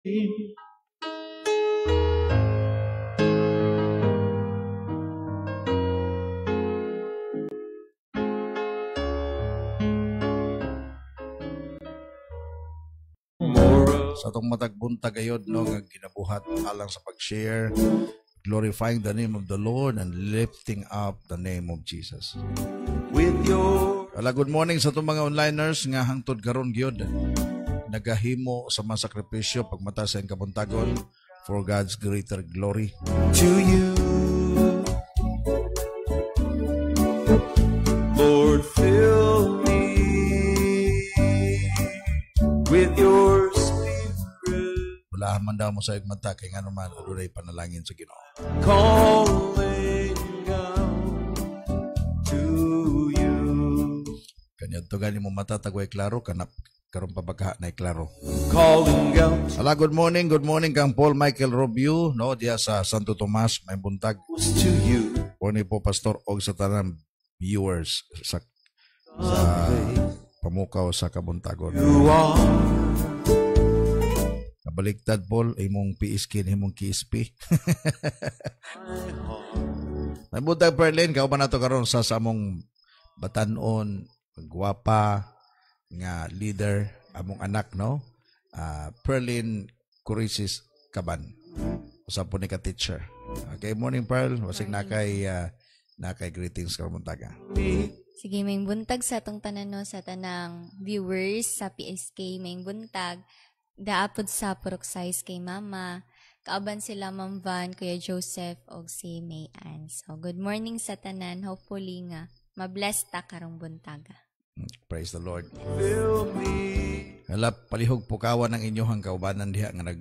Sa itong matagbuntag ayod, no, nga ginabuhat alang sa pag-share, glorifying the name of the Lord and lifting up the name of Jesus. Good morning sa itong mga onliners nga hangtod karon gyud nagahimo sa mga sakripisyo pagmata sa kabuntagon for God's greater glory. To you, Lord, fill me with your Wala man daw mo sa igmata kay nga naman adunay panalangin sa Ginoo. Calling out to you. Kanya to gani mo matatagway klaro kanap karon pa baka na klaro. Calling out. Good morning kang Paul Michael Robio, no, diya sa Santo Tomas, may buntag. To you. Oni po pastor og sa tanang viewers sa pamukaw sa kabuntagon. You are Baliktad Paul, imong PSK, imong KSP. Nabuntag Perlin, kauban nato karon sa among batanon, gwapa nga leader, among anak, no? Perlin Curisis Caban. Usap po ni ka-teacher. Okay, morning Pearl. Wasig nakay greetings karon taga. Sige, may buntag sa atong tanan, no, sa tanang viewers sa PSK, may buntag. Daapod sa Puruksais kay Mama. Kaaban sila Ma'am Van, Kuya Joseph, o si May Ann. So, good morning sa tanan. Hopefully nga, mabless ta karong buntaga. Praise the Lord. fill me. Palihog pukawan ng inyohang kaubanan diha nga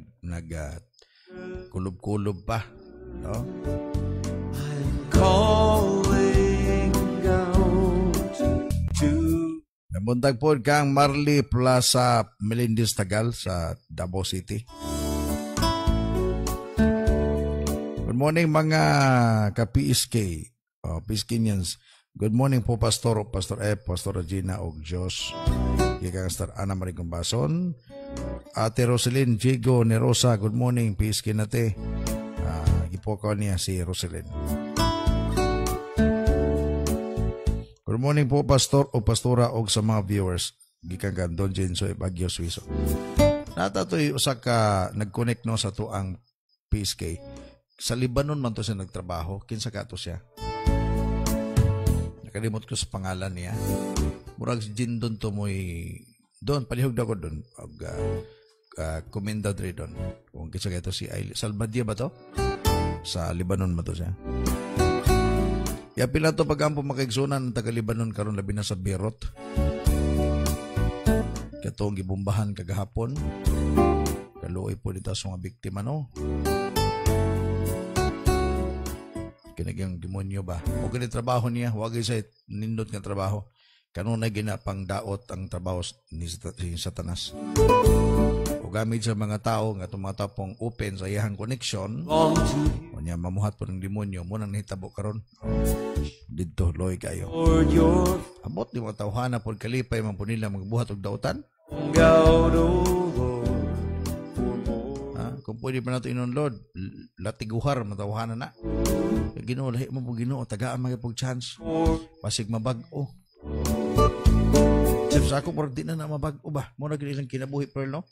kulob-kulob pa, no? I'm calling out to Nabuntag po kang Marley Plaza Melendez Tagal sa Davao City. Good morning mga ka-PSK, PSKians. Good morning po Pastor F, Pastor Regina og Diyos. Kikang Star Ana Marie Combason. Ate Roselyn Jigo Nerosa, good morning PSK nate. Ipokaw niya si Roselyn. Good morning po Pastor o Pastora og sa mga viewers. Gikan ka Don Jenso Baguio Suizo. Natatoy usa ka nag-connect no sa tuang PSK. Sa Lebanon man to siya nagtrabaho. Kinsa ka to siya? Nakalimot ko sa pangalan niya. Murag si Jindon to mo'y doon, palihog na ko doon. Comenda dre doon. Kung kinsa ka ito si Ailey. Salbadia ba to? Sa Lebanon man to siya. Yapil na ito pag-ampo makaigsunan ng taga-Libanon karon labi na sa Beirut. Katong gibombahan kagahapon. Kaluoy po dito sa mga biktima, no? Kinagyang demonyo ba? O ganit trabaho niya, wagay sa nindot nga trabaho. Kanunay ginapang daot ang trabaho ni Satanas. O gamit sa mga tao nga tumatapong open sa iyang connection. O niya mamuhat po ng demonyo mo nang nahitabo karon. Dito loy kayo. Abot di mga tawhana po kalipay man po nila magbuhat og dautan. Kung pwede pa nato inon Lord, latiguhar matawhana na. Ginoo lahi mo po Ginoo tagaan magipog chance. Pasig mabag-o. Sa ako murag di na mabag-o ba? Mo na ilang kinabuhi Pearl, no?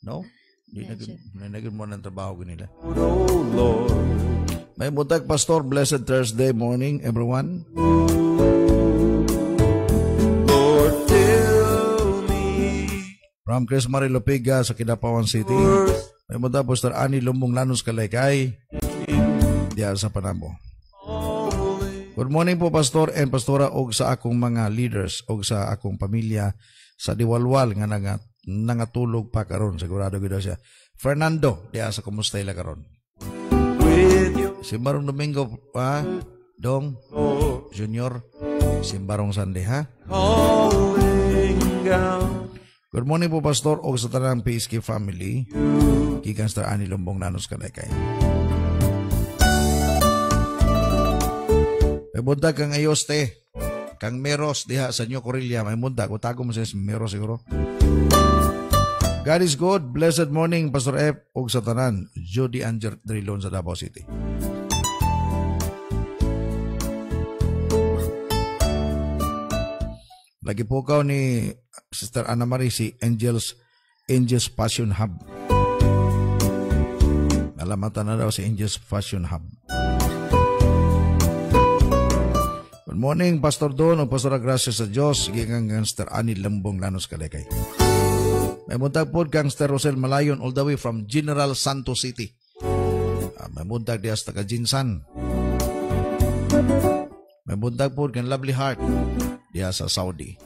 No? Di na naging mo ng trabaho nila. Oh Lord. May buntag Pastor, blessed Thursday morning everyone. Lord, fill me. From Chris Marie Lopiga sa Kidapawan City. May buntag Pastor Ani Lumbong Lanos Kalaykay. Diyan sa Panabo. Good morning po Pastor and Pastora og sa akong mga leaders og sa akong pamilya sa Diwalwal nga nangatulog pa karon sigurado gid siya. Fernando diya sa kumusta ila karon. Simbarong Domingo pa Dong Junior Simbarong Sunday ha. Good morning po Pastor og sa tanang PSK family. Gikan sa Ani Lumbong Nanos Kalaykay. May bundag kang Ayoste, kang Meros diha sa New Corilla, may bundag, utago mo siya si Meros siguro. God is good. Blessed morning, Pastor F. ug sa tanan. Judy Anger Drilon sa Davao City. Lagi po kaw ni Sister Ana Marie si Angels Fashion Hub. Alamatan na daw si Angels Fashion Hub. Good morning, Pastor Don o Pastor Gracia sa Diyos. Sige kang Gangster Ani Lambong Lanos Kalekay. May muntag po Gangster Rosel Malayon all the way from General Santos City. May muntag dias taga Jinsan. May muntag po kang Lovely Heart diya sa Saudi.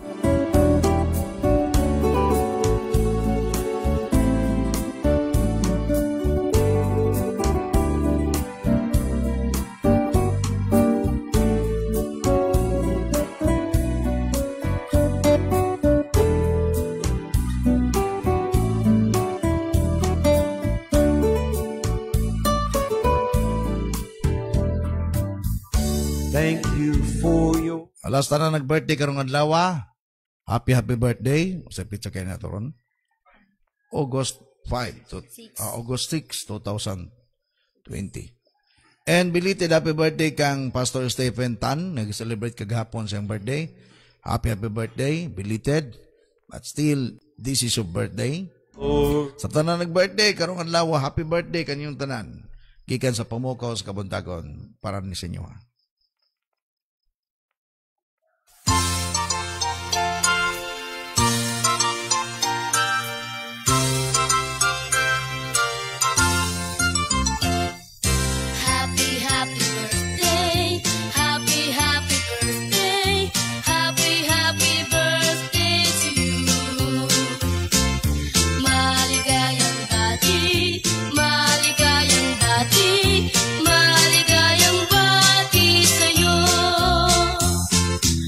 Thank you for your Alas na nag-birthday karong adlaw. Happy birthday. Sa pizza kayo na ito ron. August 5. August 6, 2020. And belated happy birthday kang Pastor Stephen Tan. Nag-celebrate kagahapon siyang birthday. Happy birthday. Belated. But still, this is your birthday. Lord. Sa tanan nag-birthday karong adlaw, happy birthday kanyong tanan. Gikan sa Pamukaw sa Kabuntagon para ni sa inyo. Happy, happy birthday. Happy, happy birthday. Happy, happy birthday to you. Maligayang bati, maligayang bati, maligayang bati sa'yo.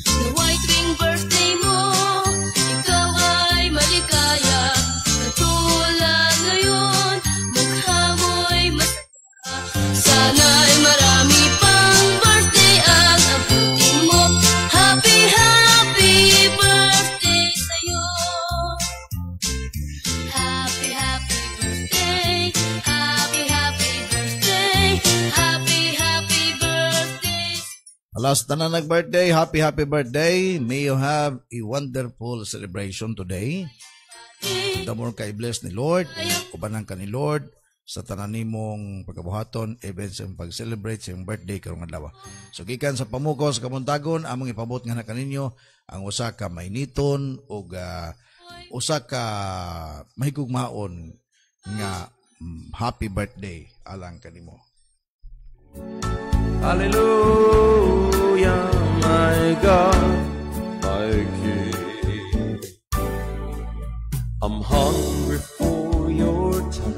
Nawa'y tuwing birthday mo, ikaw ay maligaya. Katulad ngayon, mukha mo'y masaya. Sana'y marami pang birthday ang abutin mo. Happy, happy birthday sa'yo. Happy, happy birthday. Happy, happy birthday. Happy, happy birthday. Alas na nag-birthday, happy birthday. May you have a wonderful celebration today. The more kay bless ni Lord, kubanan ka ni Lord, sa tanan nimong pagkabuhaton, events ang pag-celebrate sa iyong birthday karong adlaw. So gikan sa Pamukaw sa Kabuntagon, among ipabot nga na kaninyo ang usa ka mainiton o usa ka mahigugmaon nga happy birthday alang kanimo. Hallelujah, my God, my King. I'm hungry for your touch.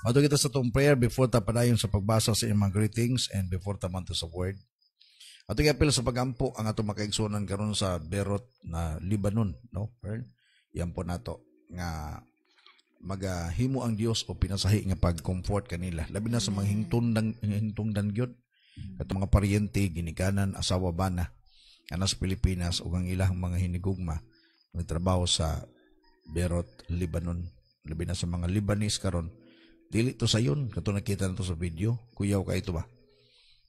Mato kita sa itong prayer before ta padayon sa pagbasa sa imong greetings and before ta manto sa word. Ato apil sa pagampo ang ato makaigsunan karon sa Beirut na Lebanon, no? Pearl? Yan po nato nga magahimo ang Dios o pinasahi nga pag-comfort kanila. Labi na sa mga hingtungdan gyud. Kato mga paryente ginikanan asawa bana ana sa Pilipinas ug ang ilang mga hinigugma nagtrabaho sa Beirut, Lebanon. Labi na sa mga Lebanese karon. Dili to sayon, kato nakita na to sa video, kuyaw ka ito ba?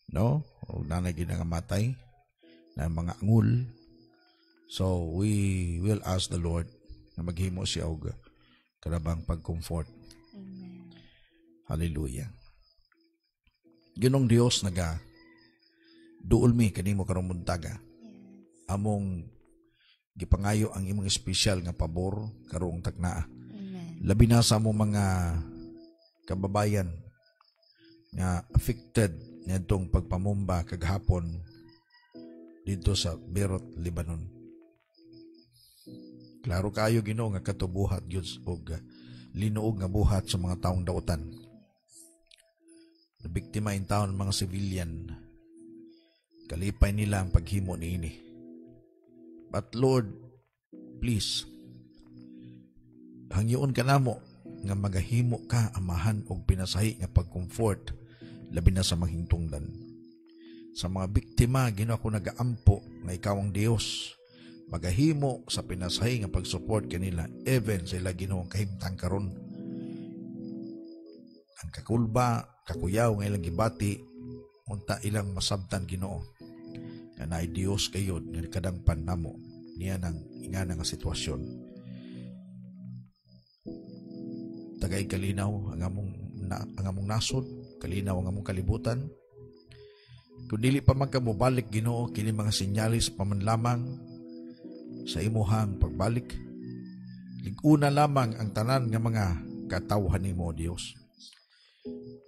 No? O nanay ginangamatay na mga angul. So, we will ask the Lord na maghimo siya og karabang pag-comfort. Amen. Hallelujah. Ginong Dios naga duol mi kanimo karong buntaga. Among gipangayo ang imong espesyal nga pabor karong tagna. Amen. Labi na sa among mga kababayan nga affected nitong pagpamumba kaghapon dito sa Beirut, Lebanon. Klaro kayo Ginoo nga katubuhat gyud og linuog nga buhat sa mga taong dautan. Nabiktima in taon mga civilian. Kalipay nila ang paghimo niini. But Lord, please, hangyoon ka namo nga magahimo ka amahan og pinasahi nga pag-comfort labi na sa mahintungdan. Sa mga biktima, Ginoo ako nagaampo nga ikaw ang Dios magahimo sa pinasahi nga pag-support kanila even sa ila Ginoong kahimtang karon. Ang kakulba, kakuyaw nga ilang gibati unta ilang masabtan Ginoo nga naay Dios kayo nga kadangpan namo niya nang ingana nga sitwasyon. Tagay kalinaw ang among nasod, kalinaw ang among kalibutan. Kung dili pa man ka mobalik Ginoo kini mga sinyalis paman lamang sa imuhang pagbalik. Liguna lamang ang tanan nga mga katawhan nimo Dios.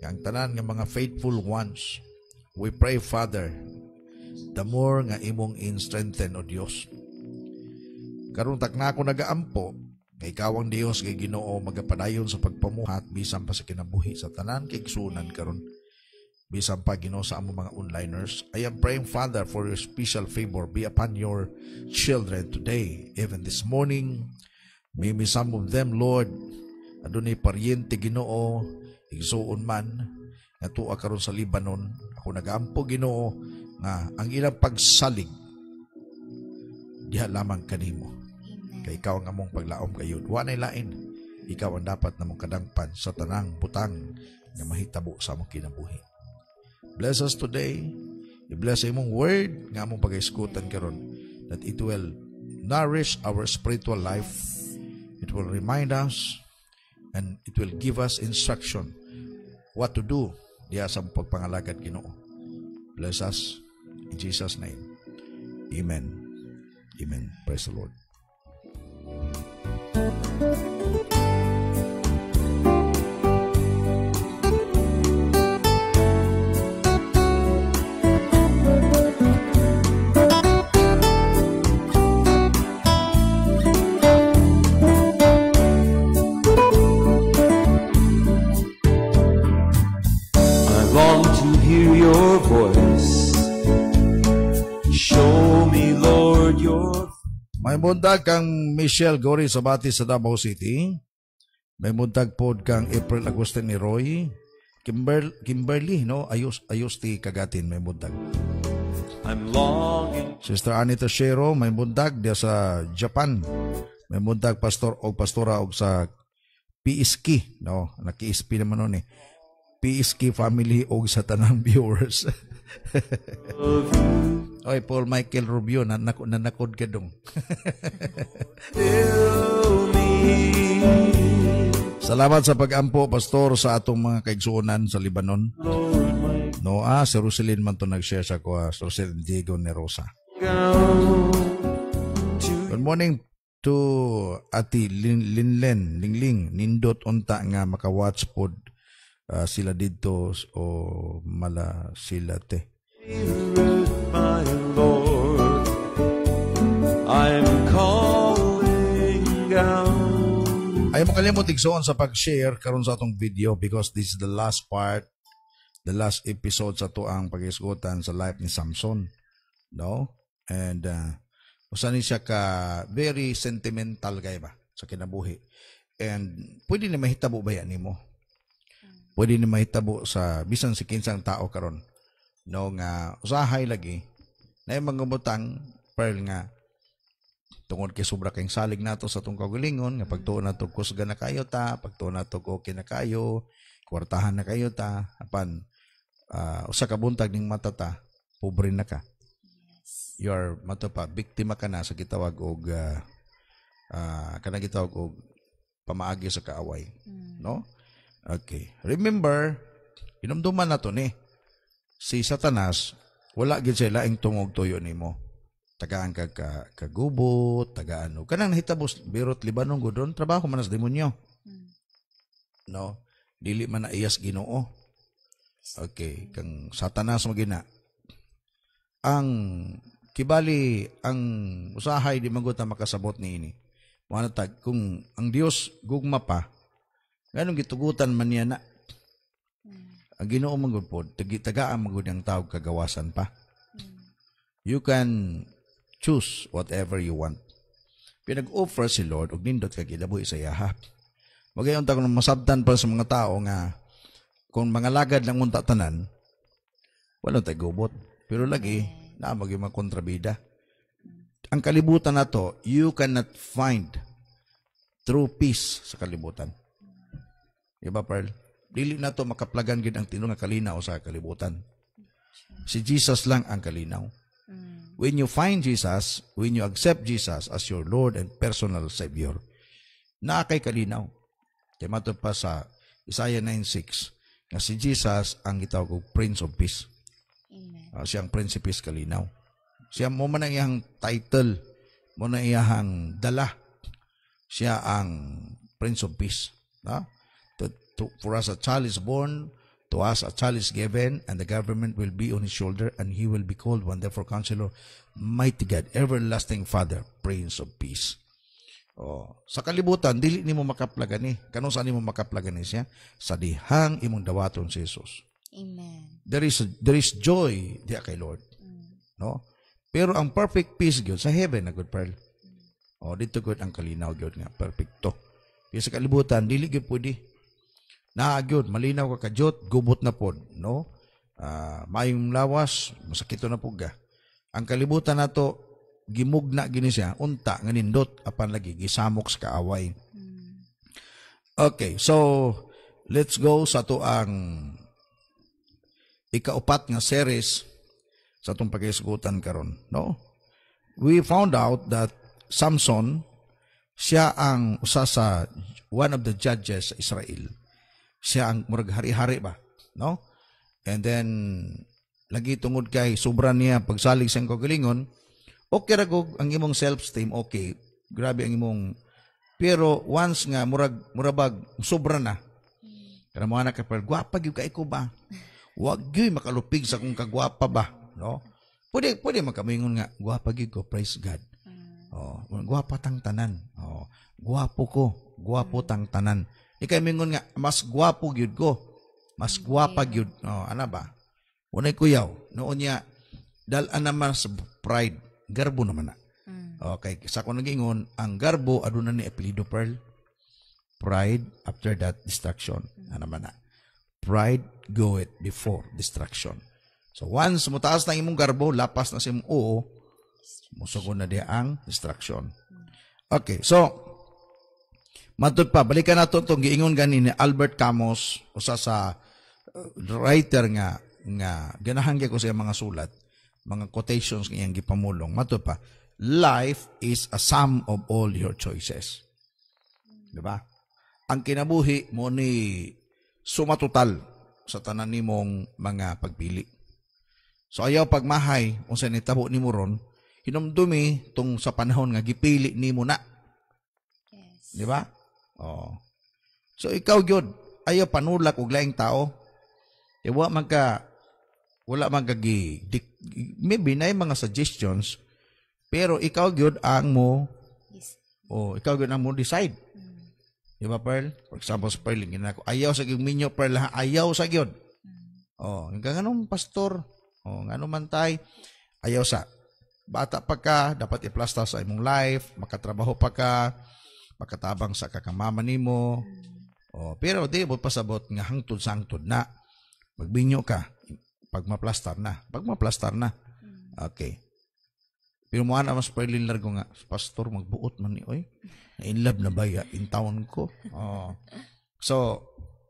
Ang tanan nga mga faithful ones. We pray, Father, the more nga imong in-strengthen o Dios. Karon tak na ako nagaampo, kay ikaw ang Dios kay Ginoo magapadayon sa pagpamuhat bisan pa sa kinabuhi sa tanan kay igsunan karon. Bisan pa Ginoo sa among mga onliners. I am praying, Father, for your special favor be upon your children today, even this morning. Maybe some of them, Lord, adunay paryente Ginoo, igsuon man nga tuwa karon sa Lebanon. Ako nagaampo Ginoo nga ang ilang pagsalig diha lamang kanimo. Kay ikaw ang among paglaom kayo. Wa nay lain. Ikaw ang dapat namong kadangpan sa tanang butang nga mahitabo sa among kinabuhi. Bless us today. I-bless imong word nga among pag-iskutan karon, that it will nourish our spiritual life. It will remind us and it will give us instruction what to do diya sa pagpangalagad Ginoo. Bless us in Jesus' name. Amen. Amen. Praise the Lord. I long to hear your voice. Show me, Lord, your. May buntag kang Michelle Gori sa Bati sa Davao City. May buntag pod kang April Agustin ni Roy. Kimberly, no? Ayos ti kagatin, may buntag. I'm longing. Sister Anita Shero, may buntag dia sa Japan. May buntag pastor o pastora og sa PSK, no? Naki-SP naman nun eh. PSK family og sa tanang viewers. Oy, Paul Michael Rubio, nanakod ka dong. Fill me. Salamat sa pag-ampo, Pastor, sa atong mga kaigsuonan sa Lebanon. Lord, my No, si Roselyn man to nag-share sa ko, Roselyn Diego Nerosa. gown to Good morning to Ati Lingling, nindot unta nga maka-watch pod sila dito o mala sila te. Spirit, my Lord, I'm calling out. Ayaw mo kalimut igsoon sa pag-share karon sa atong video because this is the last part, the last episode sa to ang pag-isgutan sa life ni Samson. No? And usa ni siya ka very sentimental kay ba sa kinabuhi. And pwede ni mahitabo ba yan nimo? Pwede ni mahitabo sa bisan si kinsang tao karon. No nga usahay lagi na mga butang pearl nga tungod kay sobra kayong salig nato sa tong kaugalingon nga pagtuon nato kusga na kayo ta, pagtuon nato okay na kayo, kwartahan na kayo ta, apan usa ka buntag ning mata ta, pobre na ka. You are mato pa biktima ka na sa gitawag og kana gitawag og pamaagi sa kaaway, no? Okay. Remember, inumduman nato ni si Satanas, wala gid siya laing tungog tuyo nimo. Tagaan ka kagubot, tagaan o kanang nahitabos birot Libanon gudron trabaho man sa demonyo. No, dili man na iyas Ginoo. Okay, kang Satanas mo gina. Ang kibali ang usahay di maguta makasabot niini. Mao tag kung ang Dios gugma pa, nganong gitugutan man niya na. Ang Ginoo manggod pod, tagaan manggod ang tawag kagawasan pa. You can choose whatever you want. Pinag-offer si Lord og nindot ka gilaboy sa yaha. Magayon ta kung masabtan pa sa mga tao nga kung mga lagad lang unta tanan, wala tay gubot. Pero lagi na maging kontrabida. ang kalibutan na to, you cannot find true peace sa kalibutan. Diba, Pearl? Dili na to makaplagan gid ang tinong nga kalinaw sa kalibutan. Si Jesus lang ang kalinaw. When you find Jesus, when you accept Jesus as your Lord and personal Savior, na kay kalinaw. Kaya matod pa sa Isaiah 9:6, nga si Jesus ang gitawag og Prince of Peace. Amen. Siyang Prince of Peace kalinaw. Siya mo man ang iyang title, mo na iyang dala. Siya ang Prince of Peace. For us a child is born, to us a child is given, and the government will be on his shoulder, and he will be called Wonderful Counselor, Mighty God, Everlasting Father, Prince of Peace. Sa kalibutan, dili nimo makaplagan ni. Kanong saan nimo makaplagan ni siya? Sa dihang imong dawaton si Jesus. Amen. There is joy diya kay Lord. No? Pero ang perfect peace gyud sa heaven na good Pearl. Dito gyud ang kalinaw gyud nga perfecto. Kaya sa kalibutan dili gyud pwede. Na gyud malinaw ka kadyot, gubot na pod, no? Mayong lawas, masakito na pugga. Ang kalibutan nato gimugna gini siya unta nga nindot apan lagi gisamok sa kaaway. Okay, so let's go sa to ang ikaupat nga series sa atong paghisgutan karon, no? We found out that Samson siya ang usa sa one of the judges sa Israel. Siya ang murag hari-hari ba, no? And then lagi tungod kay sobra niya pagsalig sa kagalingon, okay ra gog ang imong self-esteem, okay. Grabe ang imong, pero once nga murabag sobra na. Kana mo ana ka per gwapa gyud kay ko ba? Wag gyud makalupig sa kung kagwapa ba, no? Pwede makamingon nga gwapa gyud ko, praise God. Gwapa tang tanan. Gwapo ko, gwapo tang tanan. Ikay mingon nga mas gwapo gyud ko. Mas gwapa gyud. Ana ba? Unay kuyaw. Noon niya dal-an naman sa pride. Garbo naman na. Okay, sa ko nagingon, ang garbo aduna ni apelyido Pearl. Pride after that destruction. Ano naman na? Pride goeth before destruction. So once mutaas na imong garbo, lapas na sa imong oo, musugon na diya ang destruction. Okay, so matod pa, balikan nato itong giingon gani ni Albert Camus, usa sa writer nga ganahan ko sa mga sulat, mga quotations nga iyang gipamulong. Matod pa, life is a sum of all your choices. Diba? Ang kinabuhi mo ni sumatotal sa tanan nimong mga pagpili. So ayaw pagmahay, kung sa nitabo ni mo ron, hinumdumi tung sa panahon nga gipili nimo na. Yes. Di ba? So ikaw gyud ayaw panulak og laing tao. Wala man maybe na mga suggestions, pero ikaw gyud ang mo ikaw gyud ang mo decide. Di ba, Pearl? For example, sa Pearl, ayaw sa gyud minyo, Pearl, ayaw sa gyud. Ganun pastor, ngano man tay, ayaw sa bata pa ka, dapat iplasta sa imong life, makatrabaho pa ka, makatabang sa kakamama nimo. Pero di mo pasabot nga hangtod sa hangtod na. Magbinyo ka pag maplastar na. Okay. Pero mo ana mas Perlin largo nga, pastor magbuot man ni oy. In love na baya in town ko. So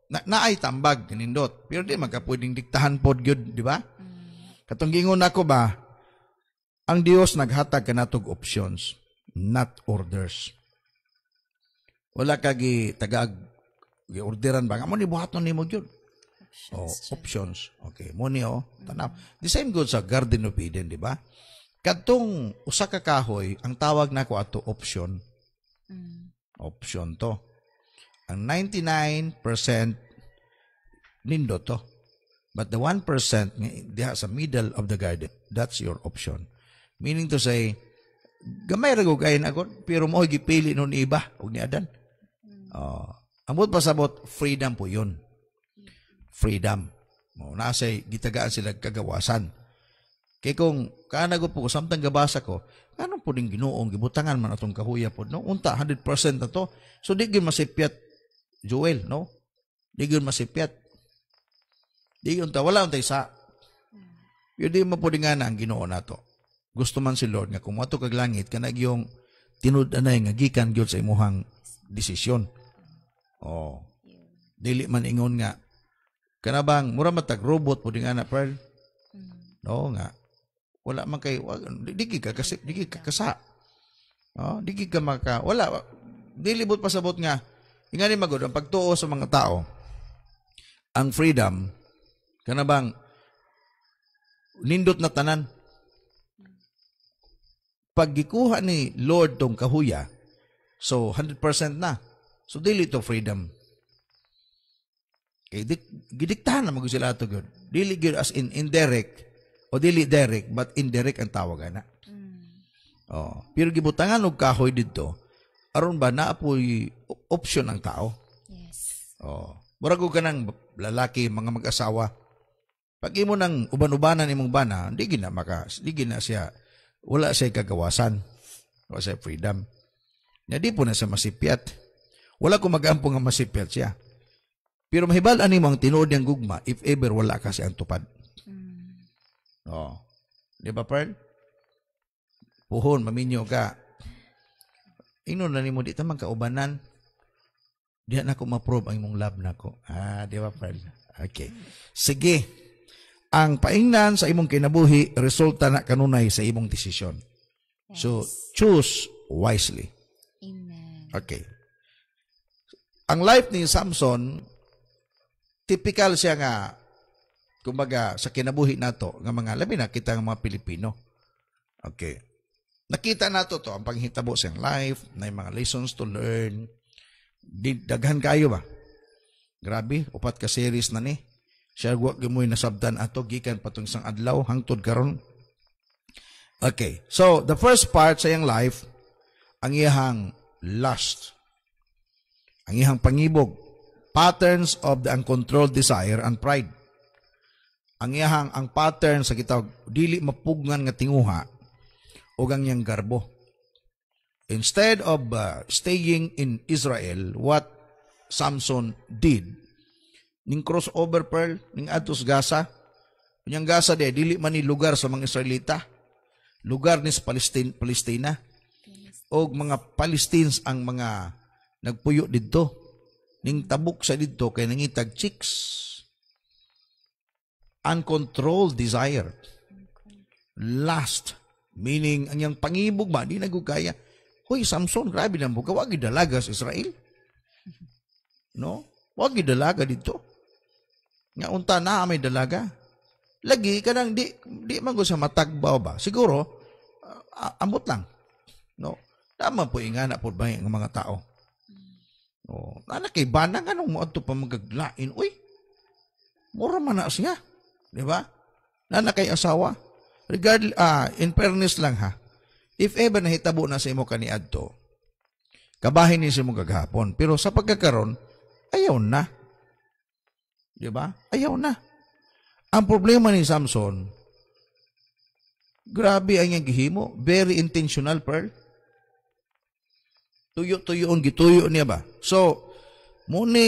naay tambag kanindot. Pero di magkapwedeng diktahan pod gyud, di ba? Katong gingon nako ba, ang Dios naghatag kanatog options, not orders. Wala ka gi-orderan ba? Amo ni buhaton nimo gyud. Options. Okay, mo ni tanaw. The same goes sa Garden of Eden, di ba? Kadtong usa ka kahoy, ang tawag nako ato option. Option to. Ang 99% nindo to. But the 1% diha sa middle of the garden, that's your option. Meaning to say, gamay ra gayon agad, pero mo gipili nun iba ug ni Adan. Amot pasabot freedom po yun. Freedom. Nasay gitagaan sila kagawasan. Kay kung kaanago po samtang gabasa ko, anong po ding Ginoong gibutangan man atong kahuya po, no? Unta 100% na to. So di gyud masipyat Joel, no? Di gyud masipyat. Di unta wala untay sa. Yo di mo po nga na ang Ginoo nato. gusto man si Lord nga kung mato kag langit kanag yung tinud-anay nga gikan gyud sa imuhang desisyon. Oh. Dili man ingon nga kanabang mura matag robot pud nga na Pearl. No nga. Wala man kay digi ka kasi digi ka kasa. Oh, digi ka maka wala dili bud pasabot nga ingani magud ang pagtuo sa mga tao. Ang freedom kanabang nindot na tanan. Pag gikuha ni Lord tong kahuya, so 100% na. So dili to freedom. Kay gidiktahan na mag sila ato gyud. Dili gyud as in indirect o dili direct but indirect ang tawag ana. Oh, pero gibutangan og kahoy didto aron ba naapoy option ang tao. Yes. Oh, murag og kanang lalaki mga mag-asawa. Pag imo nang uban-ubanan imong bana, di gina siya wala siya kagawasan. Wala siya freedom. Na di po na siya masipyat. Wala ko mag-ampo nga masipyat siya. Pero mahibal-an mo ang tinuod niyang gugma if ever wala ka siyang tupad. Oh. Di ba, Pearl? Puhon, maminyo ka. Inon na ni mo, di tamang kaubanan. Di na ako ma-prove ang imong love na ko. Di ba, Pearl? Okay. Sige. Ang paingnan sa imong kinabuhi, resulta na kanunay sa imong desisyon. Yes. So, choose wisely. Amen. Okay. Ang life ni Samson, typical siya nga, kumbaga, sa kinabuhi nato, nga mga, labi na kita ng mga Pilipino. Okay. Nakita nato to, ang panghitabo sa life, na mga lessons to learn. Daghan kayo ba? Grabe, 4 ka series na ni. Siya wag gyud nasabdan ato gikan patong isang adlaw hangtod karon. Okay. So, the first part sa iyang life ang iyang lust. Ang iyang pangibog, patterns of the uncontrolled desire and pride. Ang pattern sa kitawag dili mapugngan nga tinguha ug ang iyang garbo. Instead of staying in Israel, what Samson did ning crossover Pearl, ning adtos Gaza. Kunyang Gaza dili man ni lugar sa mga Israelita. Lugar ni sa Palestina. O mga Palestines ang mga nagpuyo didto. Ning tabuk sa didto kay nangitag chicks. Uncontrolled desire. Lust. Meaning, ang yang pangibog ba, di nagugaya. Hoy, Samson, grabe na mo, wag idalaga sa Israel. No? Wag idalaga dito. Nga unta na may dalaga. Lagi ka nang di man ko sa matagbaw ba? Siguro, ambot lang. No? Tama po ingana po ba yung mga tao? No? Anak kay banang anong mo ato pa magaglain? Uy, mura man na siya. Di ba? Nana kay asawa. In fairness lang ha. If ever nahitabo na sa imo kaniadto, kabahin ni sa imo gaghapon. Pero sa pagkakaroon, ayaw na. Di ba? Ayaw na. Ang problema ni Samson, grabe ang iyang gihimo. Very intentional, Pearl. Tuyo-tuyoon, gituyo niya ba? So, muna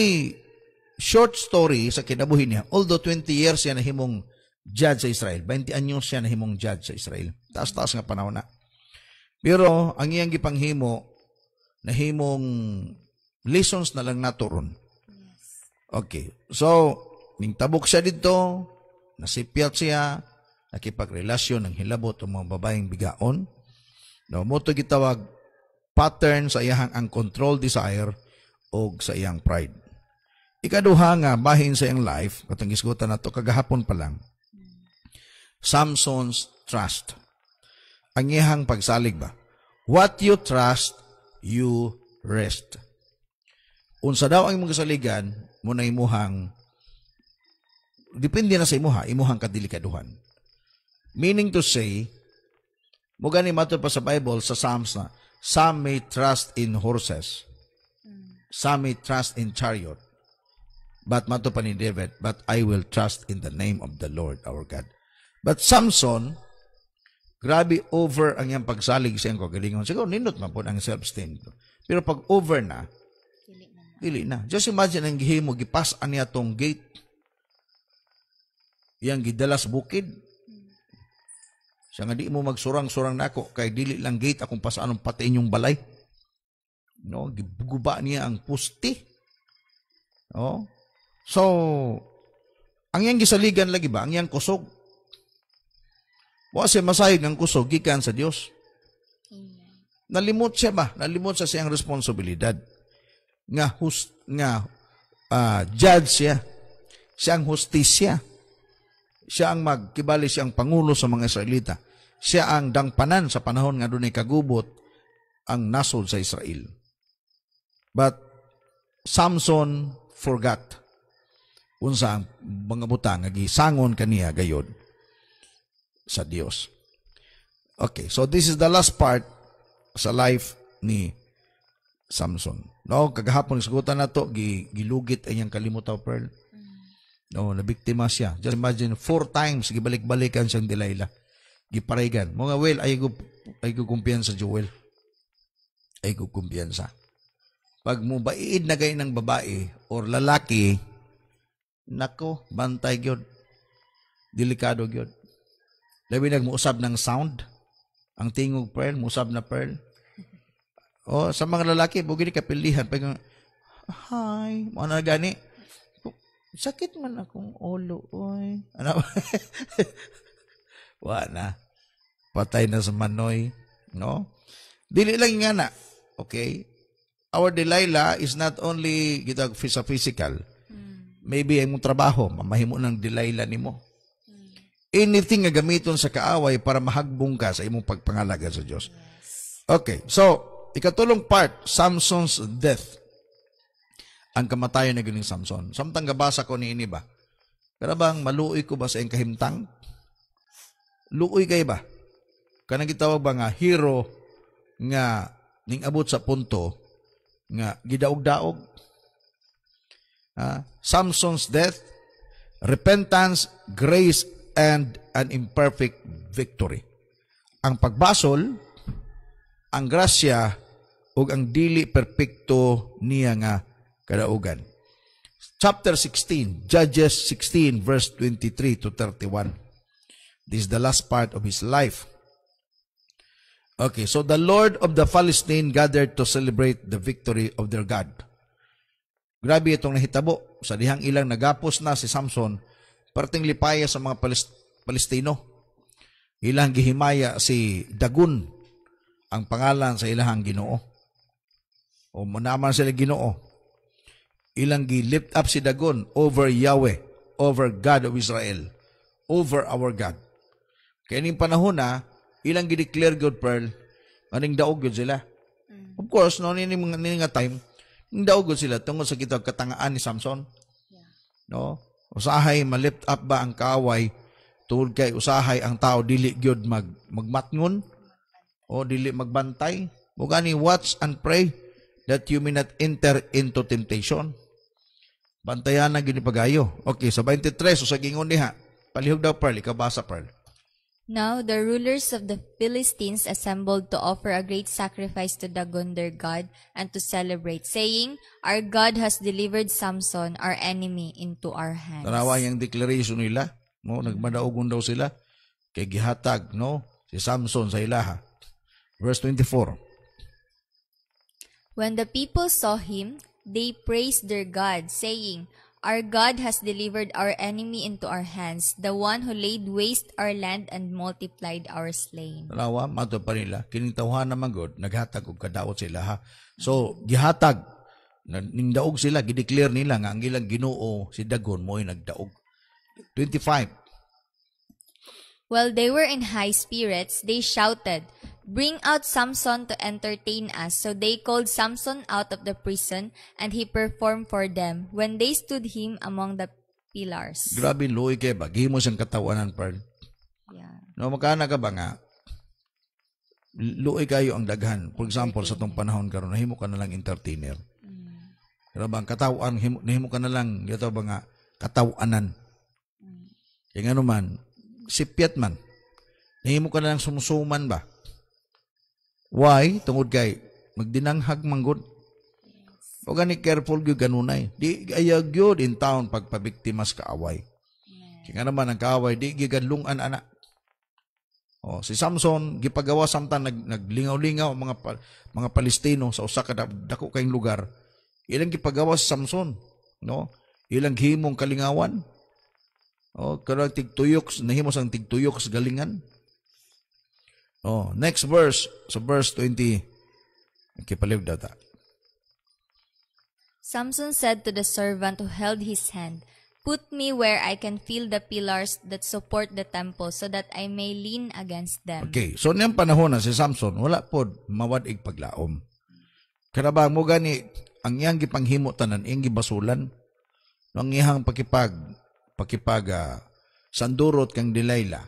short story sa kinabuhi niya. Although 20 years siya nahimong judge sa Israel. 20 anyos siya nahimong judge sa Israel. Taas-taas nga panahon na. Pero, ang iyang gipanghimo, nahimong lessons na lang naturon. Okay. So, ning tabok siya dito, nasipyat siya, nakipagrelasyon ng hilabot o mga babaeng bigaon. No, mo to gitawag pattern sa iyang uncontrolled desire o sa iyang pride. Ikaduha nga, bahin sa iyang life, katong isgutan na to kagahapon pa lang, Samson's trust. Ang iyang pagsalig ba? What you trust, you rest. Unsa daw ang imong kasaligan, muna imuhang, depende na sa imuhang kadelikaduhan. Meaning to say, mo gani mato pa sa Bible, sa Psalms na, some may trust in horses, some may trust in chariot, but mato pa ni David, but I will trust in the name of the Lord our God. But Samson, grabe over ang iyang pagsalig sa iyang kagalingon. Siguro, nindot man po ang self-esteem. Pero pag over na, dili na. Just imagine ang gihimo, gipasan niya tong gate. Yang gidalas bukid. Siya nga di mo magsurang-surang nako kay dili lang gate akong pasaanong patiin yung balay. No, gibuguba niya ang pusti. Oh. So, ang yang gisaligan lagi ba? Ang yang kusog. Wa siya masayog ang kusog gikan sa Dios. Amen. Nalimot siya ba? Nalimot sa siyang responsibilidad. Judge siya. Siya ang hustisya. Siya ang magkibali, siya ang pangulo sa mga Israelita. Siya ang dangpanan sa panahon nga doon ay kagubot ang nasod sa Israel. But Samson forgot unsa ang mga butang nga gisangon kaniya gayod sa Dios. Okay, so this is the last part sa life ni Samson. No, kagahapon isgutan na to, gilugit ay niyang kalimutaw pearl. No, nabiktima siya. Just imagine 4 times gibalik-balikan siyang Delilah. Giparigan. Mga ay ko kumpiyansa Joel. Ay ko kumpiyansa. Pag mo baiid na gay ng babae or lalaki, nako, bantay gyud. Delikado gyud. Labi nagmuusab ng sound. Ang tingog pearl, musab na pearl. O, sa mga lalaki, bugid ka pilihan. Pag hi, mo na gani. Sakit man akong ulo, oy. Ano? Wala. Patay na sa manoy. No? Dili lang nga na. Okay? Our Delilah is not only gitag sa physical. Maybe ang mong trabaho, mamahimo ng Delilah nimo. Anything nga gamiton sa kaaway para mahagbong ka sa imong pagpangalaga sa Diyos. Okay. So, ikatulong part, Samson's death. Ang kamatayan na ganing Samson. Samtang gabasa ko ni ini ba? Pero bang maluoy ko ba sa iyong kahimtang? Luoy kay ba? Kanang gitawag ba nga hero nga ning abot sa punto nga gidaog-daog? Samson's death, repentance, grace, and an imperfect victory. Ang pagbasol, ang grasya, ug ang dili perpekto niya nga kadaugan. Chapter 16, Judges 16, verse 23 to 31. This is the last part of his life. Okay, so the Lord of the Philistine gathered to celebrate the victory of their God. Grabe itong nahitabo. Sa dihang ilang nagapos na si Samson, parting lipaya sa mga Palestino. Ilang gihimaya si Dagon, ang pangalan sa ilahang Ginoo. O manaman sila Ginoo. Ilang gi-lift up si Dagon over Yahweh, over God of Israel, over our God. Kaya ning panahon na, ilang gi-declare God pearl, aning daog yun sila. Of course, no, nini nga time, ning daog yun sila tungkol sa kitang katangaan ni Samson. No? Usahay, ma-lift up ba ang kaaway, tungkol kay usahay ang tao, dili gyud magmatngon, o dili magbantay. O gani, watch and pray, that you may not enter into temptation. Bantayan na ginipagayo. Okay, sa 23, so sa gingon niya, palihog daw pearl, ikabasa pearl. Now the rulers of the Philistines assembled to offer a great sacrifice to Dagon their god and to celebrate, saying, Our God has delivered Samson, our enemy, into our hands. Tanawa yung declaration nila, no? Nagmadaogon daw sila, kay gihatag, no? Si Samson sa ilaha. Verse 24. When the people saw him, they praised their God, saying, Our God has delivered our enemy into our hands, the one who laid waste our land and multiplied our slain. Tanawa, mato pa nila, kining tawhan naman God, naghatag og kadaot sila ha. So, gihatag, ning daog sila, gideclare nila nga ang ilang Ginoo si Dagon mo'y nagdaog. 25. While they were in high spirits, they shouted, Bring out Samson to entertain us. So they called Samson out of the prison, and he performed for them when they stood him among the pillars. Grabe luoy kay ba? Gihimo siyang katawanan, pearl. Yeah. No, magkana ka ba nga? Luoy kayo ang daghan. For example, sa tong panahon karon nahimo ka na lang entertainer. Pero bang katawan, nahimo ka na lang, yato ba nga, katawanan. Kaya nga naman, sipyat man. Nahimo ka na lang sumusuman ba? Why? Tungod kay magdinanghag manggod. O gani careful gyud ganunay. Di ayag gyud in town pagpabiktimas kaaway. Kaya naman ang kaaway di gyud lungan ana. Si Samson gipagawa samtang naglingaw-lingaw ang mga Palestino sa usa ka dako kayong lugar. Ilang gipagawa si Samson, no? Ilang himong kalingawan. Kanang tigtuyok, nahimo sang tigtuyok sa galingan. Next verse, sa verse 20. Kipaliw data. Samson said to the servant who held his hand, "Put me where I can feel the pillars that support the temple so that I may lean against them." Okay, so niyang panahon na si Samson, wala po mawadig paglaom. Karabang mo gani, ang iyang gipanghimo tanan, iyang gibasulan, ang iyang sandurot kang Delilah,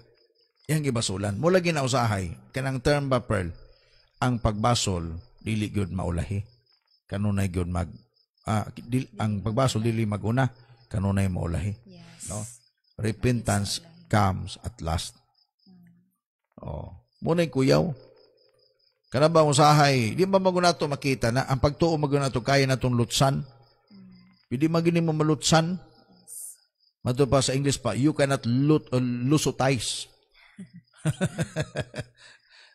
iyang gibasulan. Mula ginausahay, kanang term ba pearl, ang pagbasol, dili gyud maulahi. Kanunay gyud ang pagbasol, dili maguna, kanunay maulahi. Yes. No? Repentance comes at last. Muna'y kuyaw. Kanang usahay, di ba magunato makita na ang pagtuo magunato kaya natong lutsan? Hindi magini mo malutsan. Mato pa sa English pa, you cannot lusotize.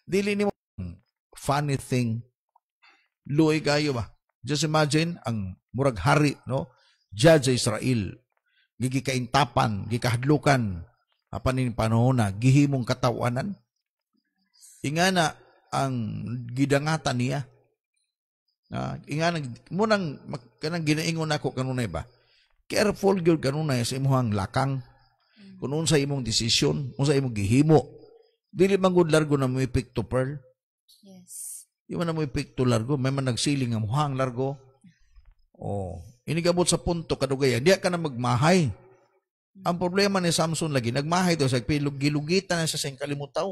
Dili ni mo funny thing. Luoy kayo ba? Just imagine ang murag hari, no? Judge sa Israel, gigikaintapan, gikahadlukan, apanin panahon na, gihimong katawanan. Ingana ang gidangatan niya. Ingana, munang, kanang ginaingon ako kanunay ba? Careful gyud kanunay sa imong lakang. Kung unsa imong desisyon, unsa imong gihimo. Dili manggod largo na mo pick to pearl. Yes. Di man na mo pick to largo, may man nagsiling ang muhang largo. Inigabot sa punto kadugayan, diya ka na magmahay. Ang problema ni Samson lagi, nagmahay daw sa gilugitan na siya sa kalimutaw.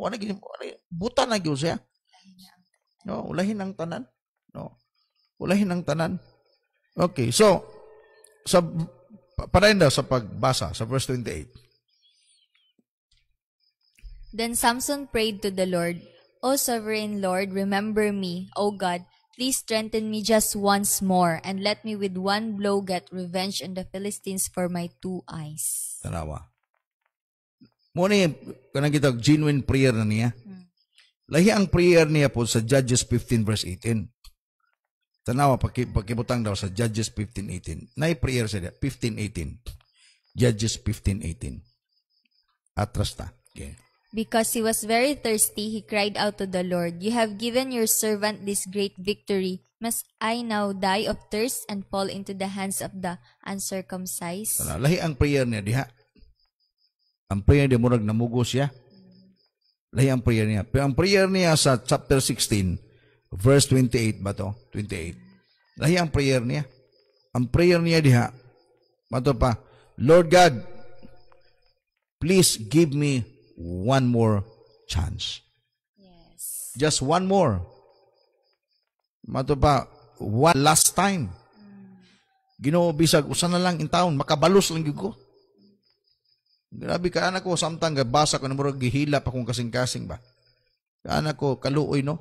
Buta na gyud siya. No, ulahin ang tanan. No. Ulahin ang tanan. Okay, so parahin daw sa pagbasa sa verse 28. Then Samson prayed to the Lord, "O sovereign Lord, remember me, O God. Please strengthen me just once more, and let me with one blow get revenge on the Philistines for my 2 eyes." Tanawa. Muna kanang kita genuine prayer na niya. Lahi ang prayer niya po sa Judges 15 verse 18. Tanawa, pakibutang daw sa Judges 15:18. Prayer siya 15:18. Judges 15:18. Atras ta. Okay. Because he was very thirsty, he cried out to the Lord, "You have given your servant this great victory. Must I now die of thirst and fall into the hands of the uncircumcised?" Lahi ang prayer niya diha. Ang prayer niya murag namugo siya. Lahi ang prayer niya. Pero ang prayer niya sa chapter 16, verse 28 ba to? 28. Lahi ang prayer niya. Ang prayer niya diha, mato pa, "Lord God, please give me one more chance." Yes. Just one more. Mato pa, one last time. Ginoo bisag usa na lang in taon, makabalos lang gyud ko. Grabe ka anak ko, samtang gabasa ko na murag gihila pa kung kasing-kasing ba. Anak ko kaluoy no.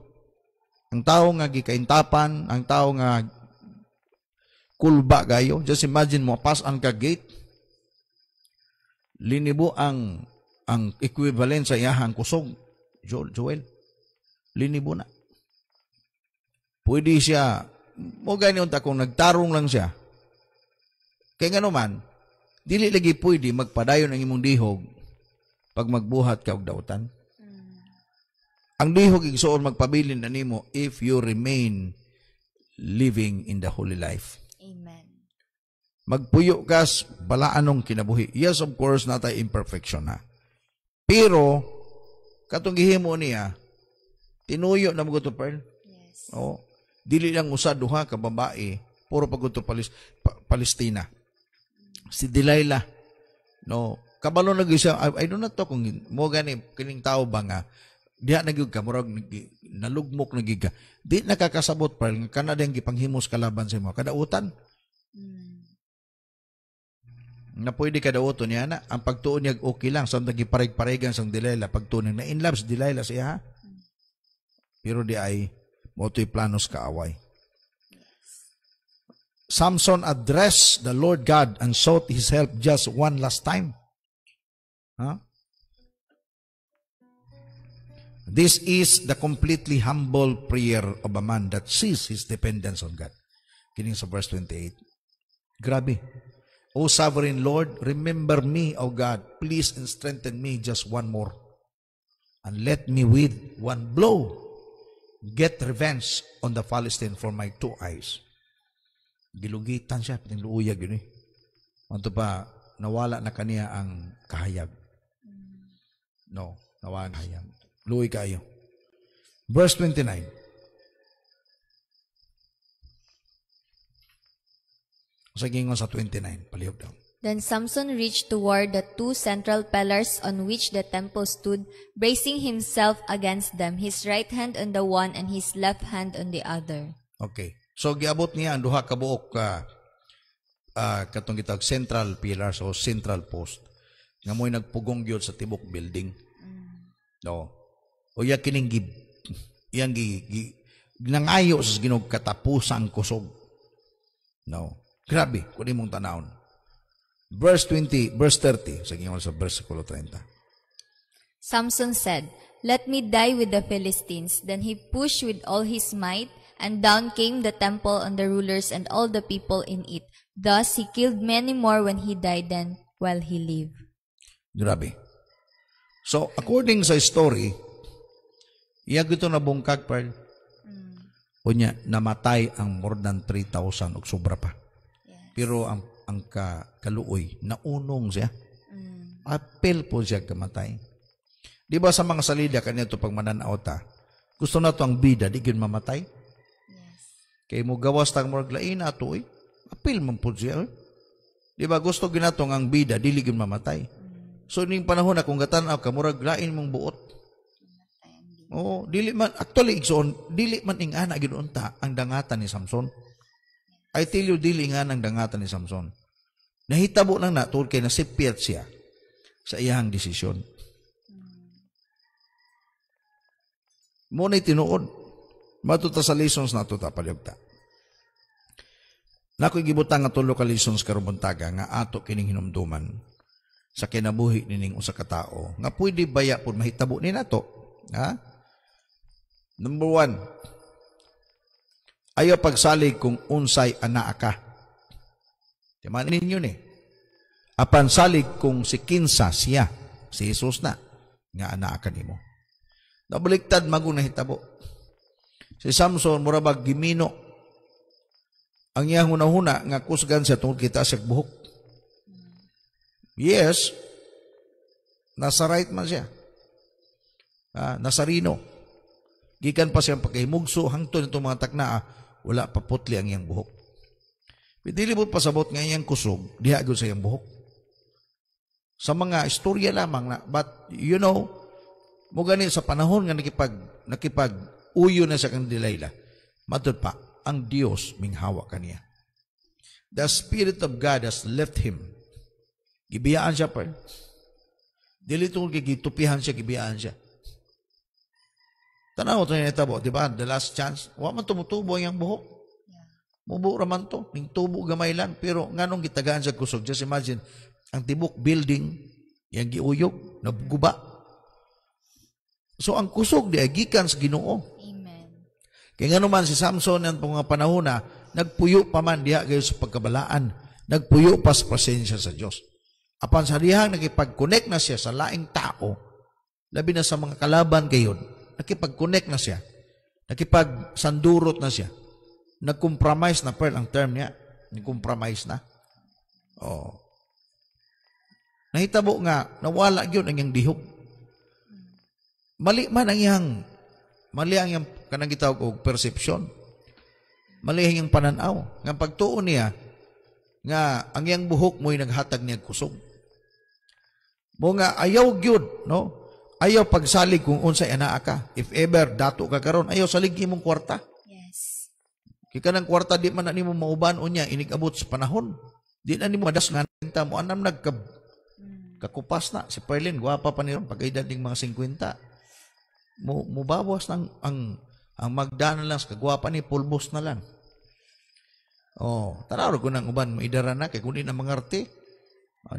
Ang tao nga gikaintapan, ang tao nga kulba gayo. Just imagine mo pass ang ka gate. Linibo ang equivalent sa iyahang kusog, Joel. Linibo na. Pwede siya, mo ganyan kung nagtarong lang siya. Kaya nga naman, dili lagi pwede magpadayon ang imong dihog pag magbuhat ka og dautan. Ang dihog igsuon magpabilin na nimo if you remain living in the holy life. Amen. Magpuyo kas balaanong kinabuhi. Yes, of course, natay imperfection na. Pero, katong gihimo niya, tinuyo na mga ito, Pearl. Yes. Dili lang usa duha ka babae, puro pag ito Palestina. Si Delilah, no, kabalo na siya, I don't know to kung mo gani, kining tao ba nga, diha nagyug ka, murag nalugmok nagyug ka. Di nakakasabot, Pearl, kanadang gipanghimos kalaban sa mo. Kadautan. Na pwede kadauton niya na, ang pagtuon niya okay lang, samtang gipareg-paregan sang Delilah, pagtuon na in love si Delilah siya, ha? Pero di ay, moto'y planos kaaway. Samson addressed the Lord God and sought His help just one last time. This is the completely humble prayer of a man that sees his dependence on God. Kining sa verse 28. Grabe. O sovereign Lord, remember me, O God. Please and strengthen me just one more. And let me with one blow get revenge on the Philistine for my 2 eyes. Gilugitan siya, piniluyag yun eh. Anto pa, nawala na kaniya ang kahayag. No, nawala ang kahayag. Luwi kayo. Verse 29. Sa gingon sa 29, palihog daw. Then Samson reached toward the 2 central pillars on which the temple stood, bracing himself against them, his right hand on the one and his left hand on the other. Okay. So, giabot niya ang duha ka buok katong gitag central pillars o central post. Nga mo'y nagpugong gyud sa tibok building. No. O iya kining nangayo sa Ginoo katapusang kusog. No. Grabe, kung imong tanawon. Verse 30, sa gingon sa versikulo 30. Samson said, "Let me die with the Philistines." Then he pushed with all his might, and down came the temple on the rulers and all the people in it. Thus he killed many more when he died than while he lived. Grabe. So, according sa story, iya gito na bungkag pa. Unya, namatay ang more than 3,000 og sobra pa. Pero ang kaluoy, naunong siya. Apel po siya kamatay. Di ba sa mga salida, kanito pag mananaota, gusto na to ang bida, di yun mamatay? Yes. Kaya mo gawas tang morag lain ato, apel man po siya. Di ba gusto ginatong ang bida, di yun mamatay? So, ning panahon na kung gatanaw ka, murag lain mong buot. Oo, dili man, actually, dili man ingana ginunta ang dangatan ni Samson. I tell you, dili nga ng dangatan ni Samson. Nahitabo lang na, tungkol kay nasipiyat siya sa iyang desisyon. Muna'y tinuod. Matuta sa lessons na ito tapalyogta. Nako'y gibutang nga tulo ka lessons karubuntaga nga ato kining hinumduman sa kinabuhi nining usa ka tao nga pwede baya po mahitabo ni nato. Ha? Number 1, ayaw pagsalig kung unsay anak ka. Timanin ninyo ni. Apan salig kung si kinsa siya, si Jesus na, nga anak ka nimo. Nabaliktad magong nahitabo. Si Samson, murabag gimino. Ang iyang hunahuna, nga kusgan siya tungkol kita sa buhok. Yes, nasa right man siya. Nasarino. Gikan pa siyang pagkahimugso, hangtod itong mga taknaa, wala pa putli ang iyang buhok. Pidilibot pasabot nga iyang kusog, dihagod sa iyang buhok. Sa mga istorya lamang na, but you know, mo gani sa panahon nga nakipag-uyo na sa kang Delilah, matod pa, ang Diyos minghawa kaniya. The Spirit of God has left him. Gibiyaan siya pa. Dili tungkol gitupihan siya, gibiyaan siya. Tanaw ito yung itabo, di ba? The last chance. Wa man tumutubo ang buhok. Mubo raman to. Ning tubo gamay lang. Pero nganong gitagaan sa kusog. Just imagine, ang tibok building, yung giuyog, naguba. So, ang kusog di agikan sa Ginoo. Amen. Kaya nga naman si Samson ang mga panahon na nagpuyo pa man diha kayo sa pagkabalaan. Nagpuyo pa sa presensya sa Diyos. Apan sa dihang nakipag-connect na siya sa laing tao, labi na sa mga kalaban kayo, nakipag-connect na siya. Nakipag-sandurot na siya. Nag-compromise na, Pearl, ang term niya. Nag-compromise na. Oh. Nahitabo nga, nawala yun ang iyang dihog. Mali man ang iyang kanang gitawag og perception. Mali ang iyang pananaw. Nga pagtuon niya, nga ang iyang buhok mo'y naghatag niya kusog. Mo nga ayaw gyud, no? Ayaw pagsalig kung unsay anaa ka. If ever dato ka karon, ayaw salig imong kwarta. Yes. Kika ng kwarta di man na nimo mauban unya inig-abot sa panahon. Di na nimo madas nga tinta mo anam kakupas na si Perlin gwapa pa niron pag-edad ning mga 50. Mubawas nang ang magdana lang sa kagwapa ni pulbos na lang. Oh, tanaw ko nang uban maidara na kay kun di na mangarte.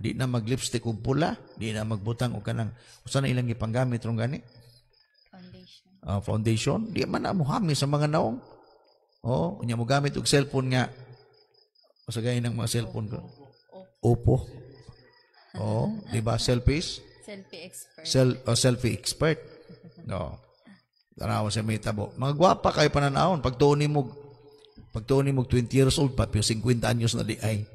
Di na mag-lipstick og pula, di na magbutang og kanang usa na ilang gipanggamit rong gani. Foundation. Foundation, di man na mo hami sa mga naong. Unya mo gamit og cellphone nga. Masagay ng mga cellphone ko. Oppo. Di ba? Selfies? Selfie expert. Selfie expert. No. Tanawa sa may tabo. Mga gwapa kayo pananaon. Pagtuon mo 20 years old pa, pero 50 anyos na di ay.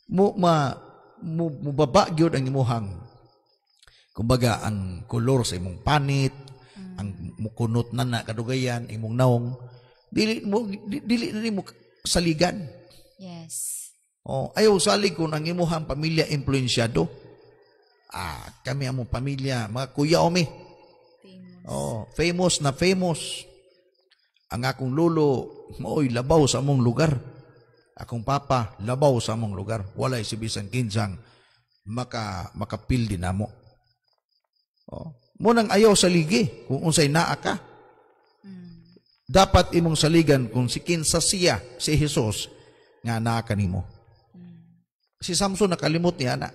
Mubaba gyud ang imuhang. Kumbaga, ang kolor sa imong panit, ang mukunot na kadugayan, imong naong, dili na mo saligan. Yes. Ayaw salig kung ang imuhang pamilya influensyado. Kami among pamilya, mga kuya omi. Famous. Famous. Ang akong lolo, mooy labaw sa among lugar. Akong papa, labaw sa among lugar. Walay si bisan kinsang makapildi na mo. Munang ayaw saligi kung unsay naa ka. Dapat imong saligan kung si kinsa siya, si Jesus, nga naa kanimo. Si Samson nakalimot niya na.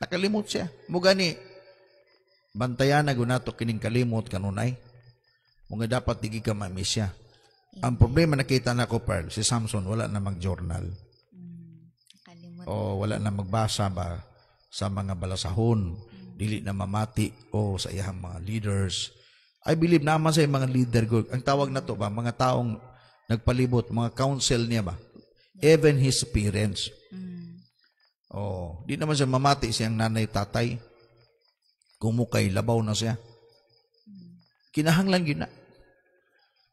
Nakalimot siya. Mugani, bantayan na gunato kining kalimot kanunay. Mga dapat digi ka ma-miss siya. Ang problema nakita na ko, Pearl, si Samson wala na mag-journal. Nakalimot. Wala na magbasa ba sa mga balasahon. Dili na mamati sa iyang mga leaders. I believe naman sa mga leader ko. Ang tawag na to ba, mga taong nagpalibot, mga counsel niya ba? Even his parents. Di naman siya mamati siyang nanay tatay. Kumukay, labaw na siya. Kinahanglan gina.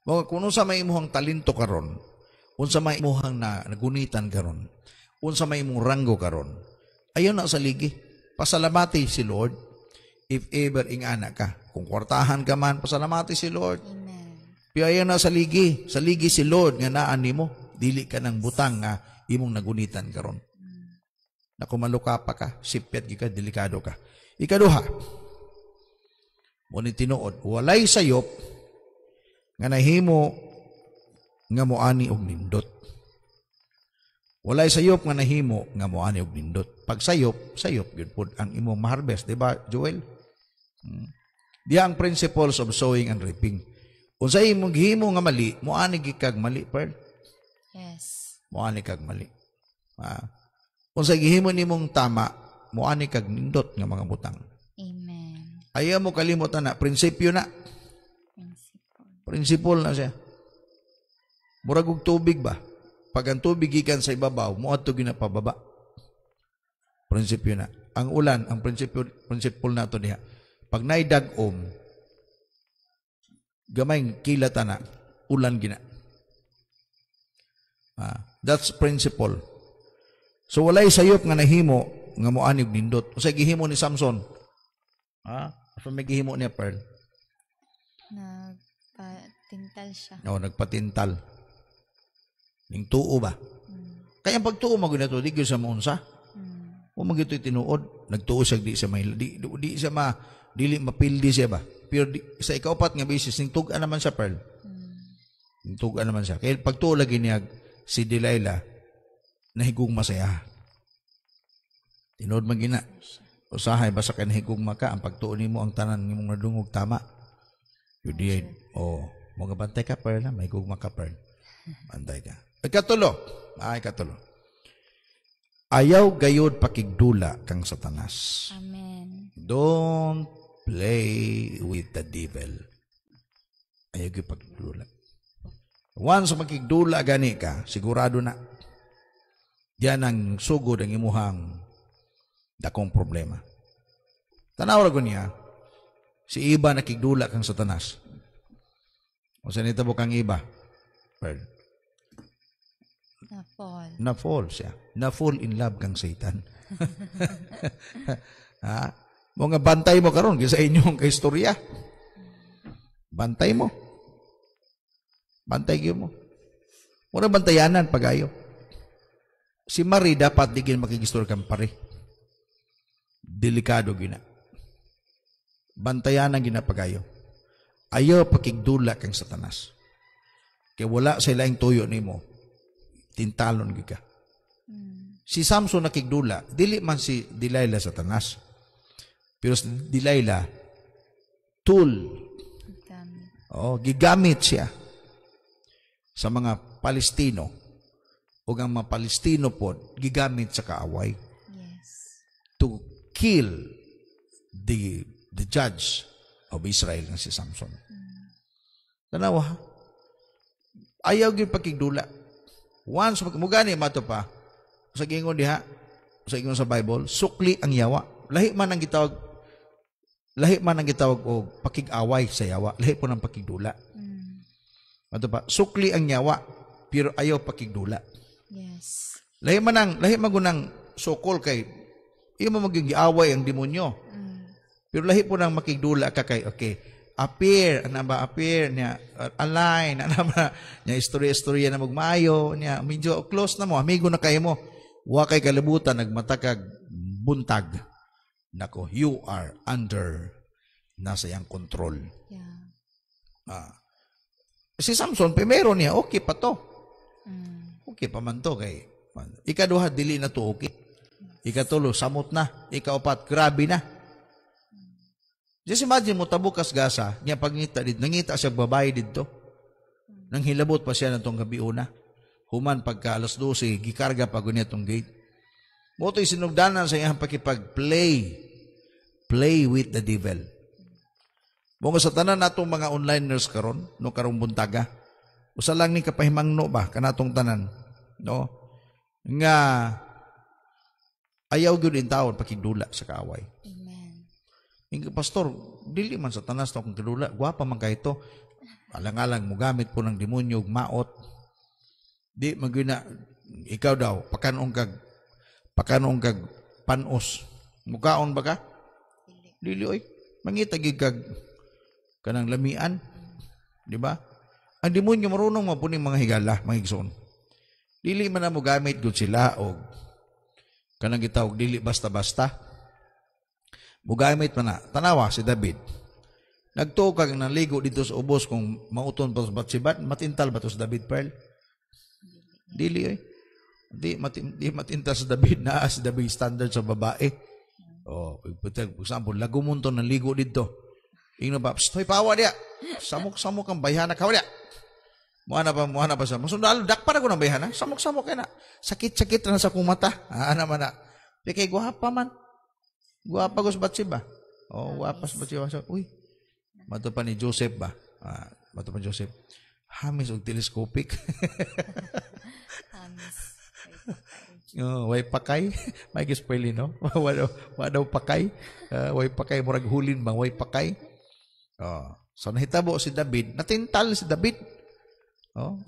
Kung sa may imuhang talento karon, unsa may imuhang nagunitan karon, unsa may imong ranggo karon, ayaw na sa ligi. Pasalamati si Lord. If ever ingana ka. Kung kwartahan ka man, pasalamati si Lord. Amen. Pero ayaw na sa ligi. Sa ligi si Lord nga naan nimo. Dili ka ng butang nga imong nagunitan karon. Na kumaluka pa ka, sipyat ka, delikado ka. Ikaduha, ngunit tinuod, walay sayop nga nahimo nga moani og nindot. Walay sayop nga nahimo nga moani og nindot. Pag sayop gyud pud ang imong ma-harvest, di ba, Joel? Diya ang principles of sowing and reaping. Unsay imong gihimo nga mali, moani gikag mali, Pearl. Yes. Moani kag mali. Unsay gihimo nimong tama, moani kag nindot nga mga butang. Amen. Ayaw mo kalimutan na, prinsipyo na. Principle na siya. Murag og tubig ba? Pag ang tubig gikan sa ibabaw, moadto ginapababa. Prinsipyo na. Ang ulan, ang prinsipyo na ito niya. Pag naidag-om, gamay kilata na, ulan gina. That's principle. So walay sayop nga nahimo nga moani og nindot. Usa gihimo ni Samson? Asa may gihimo niya, Pearl? Nagpatintal siya. Nagpatintal. Ning tuo ba? Kaya ang pagtuo mo ginato, di sa maunsa. O magito tinuod, nagtuo siya di sa may, di siya dili mapildi siya ba? Pero sa ikaupat nga basis, ning tuga naman siya, Pearl. Ning tuga naman siya. Kaya pagtuo lagi niya, si Delilah, nahigong masaya. Tinuod magina. Usahay, basta ka nahigong maka, ang pagtuo nimo ang tanan nimong nadungog tama. Yudiyay, mga bantay ka, Pearl, na, mahigong maka, Pearl. Bantay ka. Ikatulo. Ayaw gayod pakigdula kang Satanas. Amen. Don't play with the devil. Ayaw gayod pakigdula. Once makigdula gani ka, sigurado na. Diyan ang sugod ang imuhang dakong problema. Tanaw ra niya, si iba nakigdula kang Satanas. O sa nitabo kang iba, Pearl. Na-fall siya. Na-fall in love kang Satan. Mga bantay mo karon sa inyong kaistorya. Bantay mo. Bantay mo. Muna bantayanan pagayo. Si Marie dapat digin makigistorya kang pare. Delikado gina. Bantayanan gina pagayo. Ayaw pakigdula kang Satanas. Kaya wala sa ilaing tuyo nimo. Tintalon gika. Si Samson nakigdula, dili man si Delilah Satanas. Pero si Delilah tool. Gamit. Gigamit siya sa mga Palestino. O ang mga Palestino po, gigamit sa kaaway Yes. to kill the judge of Israel nga si Samson. Tanawa, ayaw gyud pakigdula. Once mugani mato pa sa gingon diha, sa ingon sa Bible, sukli ang yawa. Lahi man ang gitawag og pakig-away sa yawa. Lahi po ng pakigdula. Mato pa, sukli ang yawa, pero ayaw pakigdula. Yes. Lahi magunang sokol kay iyo mo maging giaway ang demonyo. Pero lahi po nang makigdula ka kay appear niya align niya istorya na magmayo niya medyo close na mo amigo na kayo mo wa kay kalibutan nagmatakag buntag nako you are under nasa yang control. Yeah. Si Samson primero niya okay pa to. Okay pa man to kay ikaduha dili na to okay. Ikatulo samot na, ikaupat grabe na. Just imagine mo tabukas gasa, niya pagngita dito, nangita siya babae dito. Nang hilabot pa siya na itong gabi una. Human pagka alas 12, gikarga pa niya itong gate. Mo ito'y sinugdanan sa iyang pakipag-play. Play with the devil. Mo sa tanan natong mga onliners karon, no karong buntaga. Usa lang ni kapahimangno ba kanatong tanan, no? Nga ayaw gyud in taon pakigdula sa kaaway. Amen. Yung pastor, dili man sa tanas to kung kadula, gwapa man kay ito. Alang-alang mo gamit po ng demonyo, maot. Di magina, ikaw daw, pakanon kag panos. Mukaon ba ka? Dili oy. Mangitagig kag kanang lamian. Di ba? Ang demonyo marunong mo po mga higala, mga higsoon. Dili man na mo gamit gud sila o kanang gitawag dili basta-basta. Mugamit man na. Tanawa si David. Nagtuo kag naligo dito sa ubos kung mauton pa sa Batsibat, matintal ba to sa David Pearl? Dili eh. Di matintal sa David na si David standard sa babae. For example, lagumunton ng ligo dito. Ingno ba, hoy pawa dia. Samok-samok ang bayhana ka dia. Muana pa sa. Masundalo dak para ko ng bayhana. Samok-samok kay na. Sakit-sakit na sa kumata. Naman na. Kay gwapa man. Gwapa ko sa Batsiba. Gwapa sa Batsiba. Uy. Mato pa ni Joseph ba? Mato pa ni Joseph. Hamis og telescopic. Hamis. Way pakay. May gispeli no? Wadaw pakay. Way pakay murag hulin bang way pakay. So nahitabo si David, natintal si David.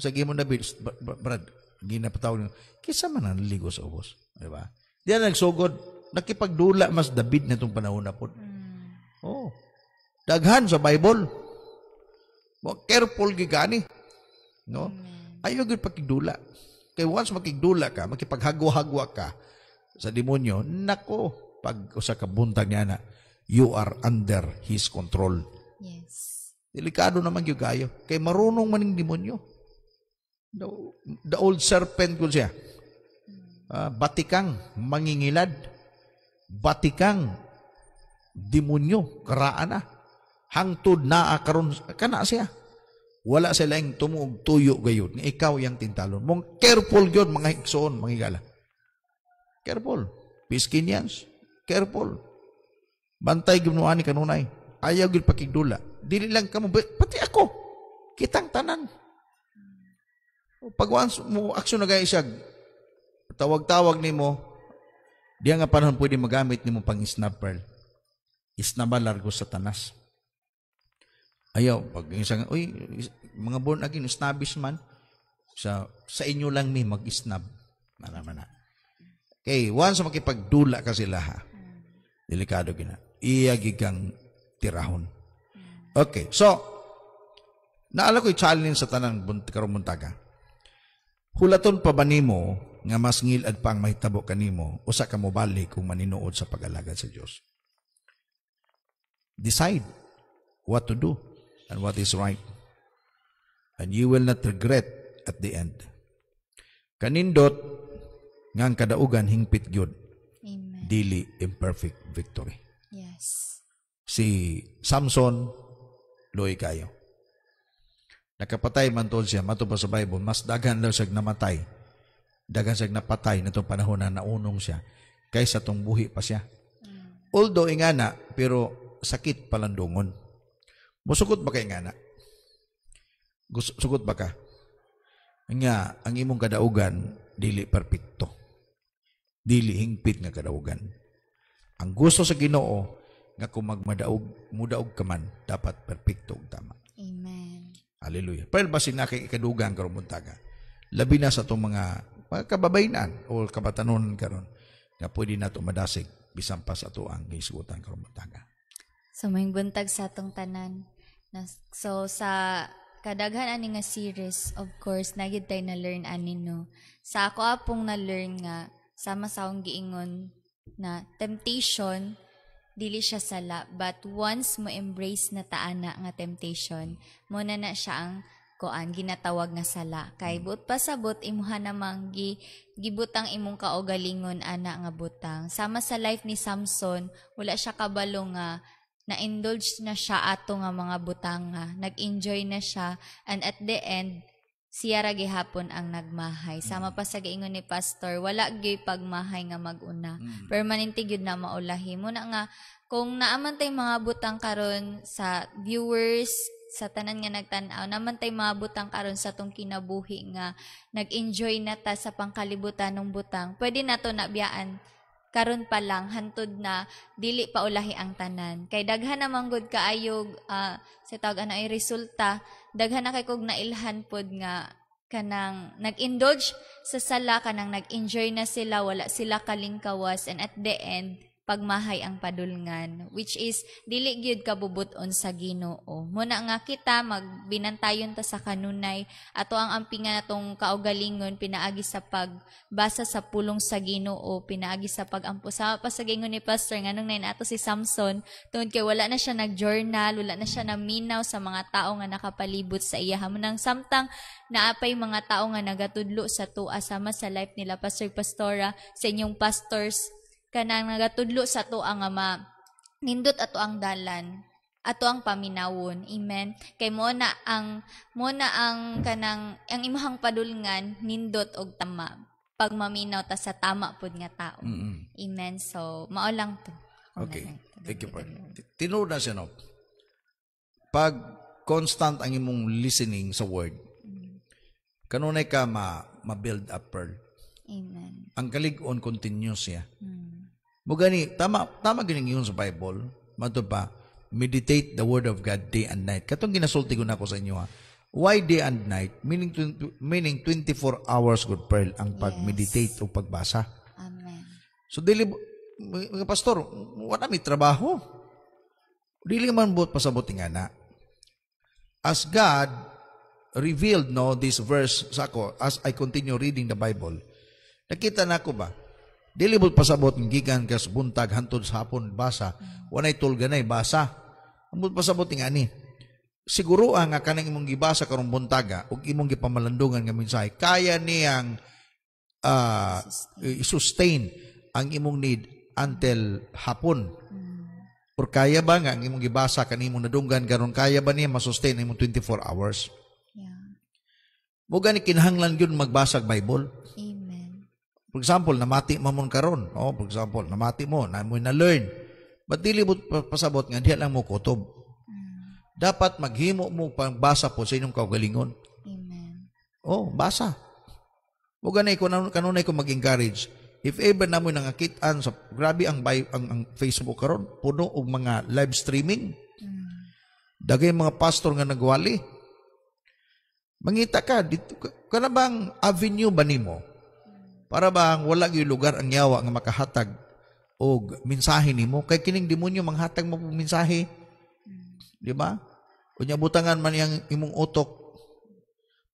Sige mo David, Brad, ginapataw niyo. Kisa man naligo sa ubos, di ba? Diyan nagsugod, nakipagdula mas David na itong panahon na po. Daghan sa Bible. Careful gigani. No? Ayaw gud pakigdula. Kay once makigdula ka, makipaghagwa-hagwa ka sa demonyo, nako, pag usa ka buntag niya na, you are under his control. Yes. Delikado naman yung gayo. Kay marunong maning demonyo. The old serpent ko siya. Batikang mangingilad. Batikang demonyo. Karaan na. Hangtod na karon kana siya. Wala sila yung tumuog tuyo gayon. Ikaw yung tintalon. Mong careful yun mga hiksoon, mga higala. Careful. Piskinians. Careful. Bantay gimnuan ni kanunay. Ayaw gid pakigdula. Dili lang kamo pati ako. Kitang tanan. Pag once mo aksyon na gaya siya, tawag-tawag nimo, diya nga panahon pwede magamit nimo pang snap pearl. Isnaba largo sa tanas. Ayaw pag isang mga born again snabbish man sa inyo lang mi mag-snab. Mana. Okay, once makipagdula ka sila ha. Delikado gina. Iya gigang tirahon. Okay, so, naala ko'y challenge sa tanang karong buntaga. Hulaton pa ba nimo nga mas ngilad pang mahitabo kanimo usa ka mo balik kung maninuod sa pag-alagad sa Dios? Decide what to do and what is right. And you will not regret at the end. Kanindot ngang kadaugan hingpit gyud. Amen. Dili imperfect victory. Yes. Si Samson luoy kayo. Nakapatay man tol siya, mato pa sa Bible, mas daghan daw siya namatay. Daghan siya napatay na itong panahon na naunong siya kaysa itong buhi pa siya. Although ingana, pero sakit palandungon. Musukot ba ka ingana? Sukot ba ka? Nga, ang imong kadaugan, dili perpekto. Dili hingpit nga kadaugan. Ang gusto sa Ginoo, nga kung mudaog ka man, dapat perpekto ug tama. Amen. Hallelujah. Pero basin na kay ikadugang karon buntaga. Labi na sa itong mga kababayinan o kabatanon karon nga pwede na ito madasig bisan pa sa ito ang gisgutan karon buntaga. So, may buntag sa atong tanan. So, sa kadaghan ani nga series, of course, nagid tayo na-learn ani no. Sa ako apong na-learn nga, sama sa akong giingon na temptation, dili siya sala. But once mo embrace na taana nga temptation, mo na siya ang ginatawag nga sala. Kay buot pasabot, imuha namang gibutang imong kaugalingon ana nga butang. Sama sa life ni Samson, wala siya kabalo nga na-indulge na siya ato nga mga butang nga. Nag-enjoy na siya. And at the end, siya ra gihapon ang nagmahay. Sama pa sa giingon ni Pastor, wala gyud pagmahay nga maguna. Permanente gyud na maulahi. Muna nga, kung naaman tay mga butang karon sa viewers, sa tanan nga nagtan-aw, naman tay mga butang karon sa tong kinabuhi nga nag-enjoy na ta sa pangkalibutan ng butang, pwede na to nabiyaan karon pa lang hantod na dili pa ulahi ang tanan. Kay daghan na manggod kaayog sa tawag ano ay resulta, daghan na kay kog nailhan pod nga kanang nag-indulge sa sala, kanang nag-enjoy na sila, wala sila kalingkawas, and at the end pagmahay ang padulngan, which is dili gyud kabubuton sa Ginoo. Muna nga kita magbinantayon ta sa kanunay, ato ang ampingan natong kaugalingon pinaagi sa pagbasa sa pulong sa Ginoo, pinaagi sa pagampo. Sama pa sa gingon ni Pastor nganong nay nato si Samson, tungod kay wala na siya nag-journal, wala na siya naminaw sa mga tao nga nakapalibot sa iya. Hamunang samtang naapay mga tao nga nagatudlo sa tua sama sa life nila Pastora, sa inyong pastors kanang nagatudlo sa to ang nindot ato ang dalan, ato ang paminawon. Amen. Kay mo na ang kanang ang imahang padulngan nindot og tama pag maminaw ta sa tama pud nga tao. Amen. So mao lang to. Okay. Thank you, Paul. Tinuod na siya, no? Pag constant ang imong listening sa word, kanunay ka ma-build up, Pearl. Amen. Ang kalig-on continuous siya. Mo gani tama gining yun sa Bible. Madto pa, meditate the word of God day and night. Katong ginasulti ko nako sa inyo ha. Why day and night? Meaning 24 hours, good Pearl, ang pag-meditate o pagbasa. Amen. So dili mga pastor, wala may trabaho. Dili man buot pasabot nga na. As God revealed this verse sa ako as I continue reading the Bible, nakita na ko ba? Dili buot pasabot ng gikan kas buntag hantod sa hapon basa, wanay tulganay basa. Buot pasabot nga ni. Siguro nga kanang imong gibasa karong buntaga ug imong gipamalandungan nga mensahe, kaya niyang sustain ang imong need until hapon. Or kaya ba nga ang imong gibasa kanimong nadunggan karon, kaya ba niya masustain imong 24 hours? Yeah. Mo gani kinahanglan gyud magbasa og Bible. Amen. For example, namati mamon karon. For example, namati mo, na mo na-learn. But dili mo pasabot nga diha lang mo kutob. Dapat maghimo mo pagbasa po sa inyong kaugalingon. Amen. Basa. Mo gani kanunay ko mag-encourage. If ever na mo nangakitaan sa grabe ang Facebook karon, puno og mga live streaming. Dagay mga pastor nga nagwali. Mangita ka dito, kana bang avenue ba nimo? Para bang wala gyud lugar ang yawa nga makahatag og mensahe nimo, kay kining demonyo manghatag mo og mensahe. Di ba? Unya butangan man yang imong utok.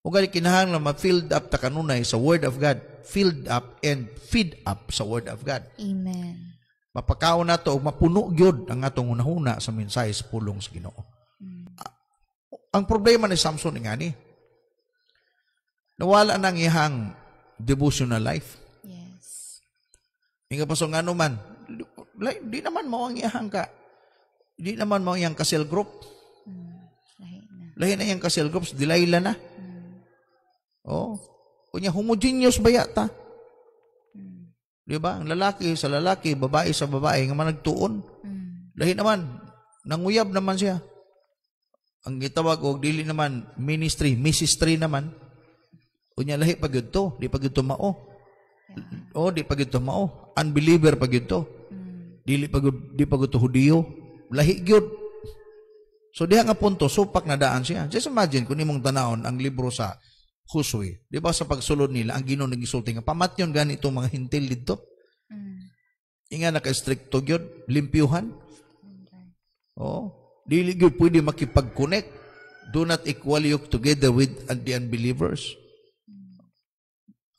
O gali kinahanglan ma-filled up ta kanunay sa Word of God. Filled up and feed up sa Word of God. Amen. Mapakaon na to, mapuno gyud ang atong unahuna sa mensahe sa pulong sa Ginoo. Ang problema ni Samson nga ni, nawala nang iyang devotional life. Yes. Nga pa so nga naman, di naman mo ang iyang ka. Di naman mo ang iyang ka-cell group. Lahi na yung ka-cell groups, Delilah na. Oh. Kunya, homogeneous ba yata? Di ba? Ang lalaki sa lalaki, babae sa babae, nga man nagtuon. Lahi naman, nanguyab naman siya. Ang gitawag o dili naman, ministry naman. Kunya, lahi pag ito, di pag ito mao. O, di pag ito mao. Unbeliever pag ito. Di pag ito Hudiyo. Lahi gyud. So, diha nga punto, supak na daan siya. Just imagine, kung imong tanawon ang libro sa Huswe. Di ba sa pagsulod nila, ang Ginoo nag-isulti nga, pamatyon gani itong mga hintil dito. Inga naka-stricto gyud, limpyuhan. Oh, dili gyud pwede makipag-connect. Do not equal yoke together with the unbelievers.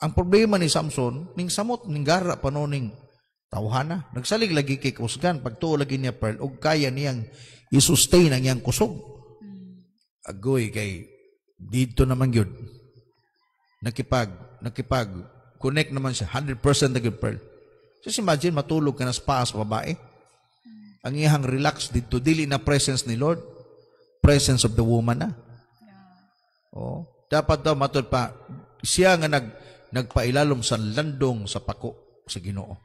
Ang problema ni Samson, ning samot, ning gara pa no ning tawhana. Nagsalig lagi kay kusgan, pagtuo lagi niya pearl, og kaya niyang i-sustain ang iyang kusog. Agoy kay, dito naman yun. Nakipag-connect naman siya, 100% na good pearl. Just imagine, matulog ka na sa paa sa babae. Ang iyang relax dito, dili na presence ni Lord, presence of the woman na. Oh, dapat daw matod pa, siya nga nagpailalom sa landong sa pako sa Ginoo.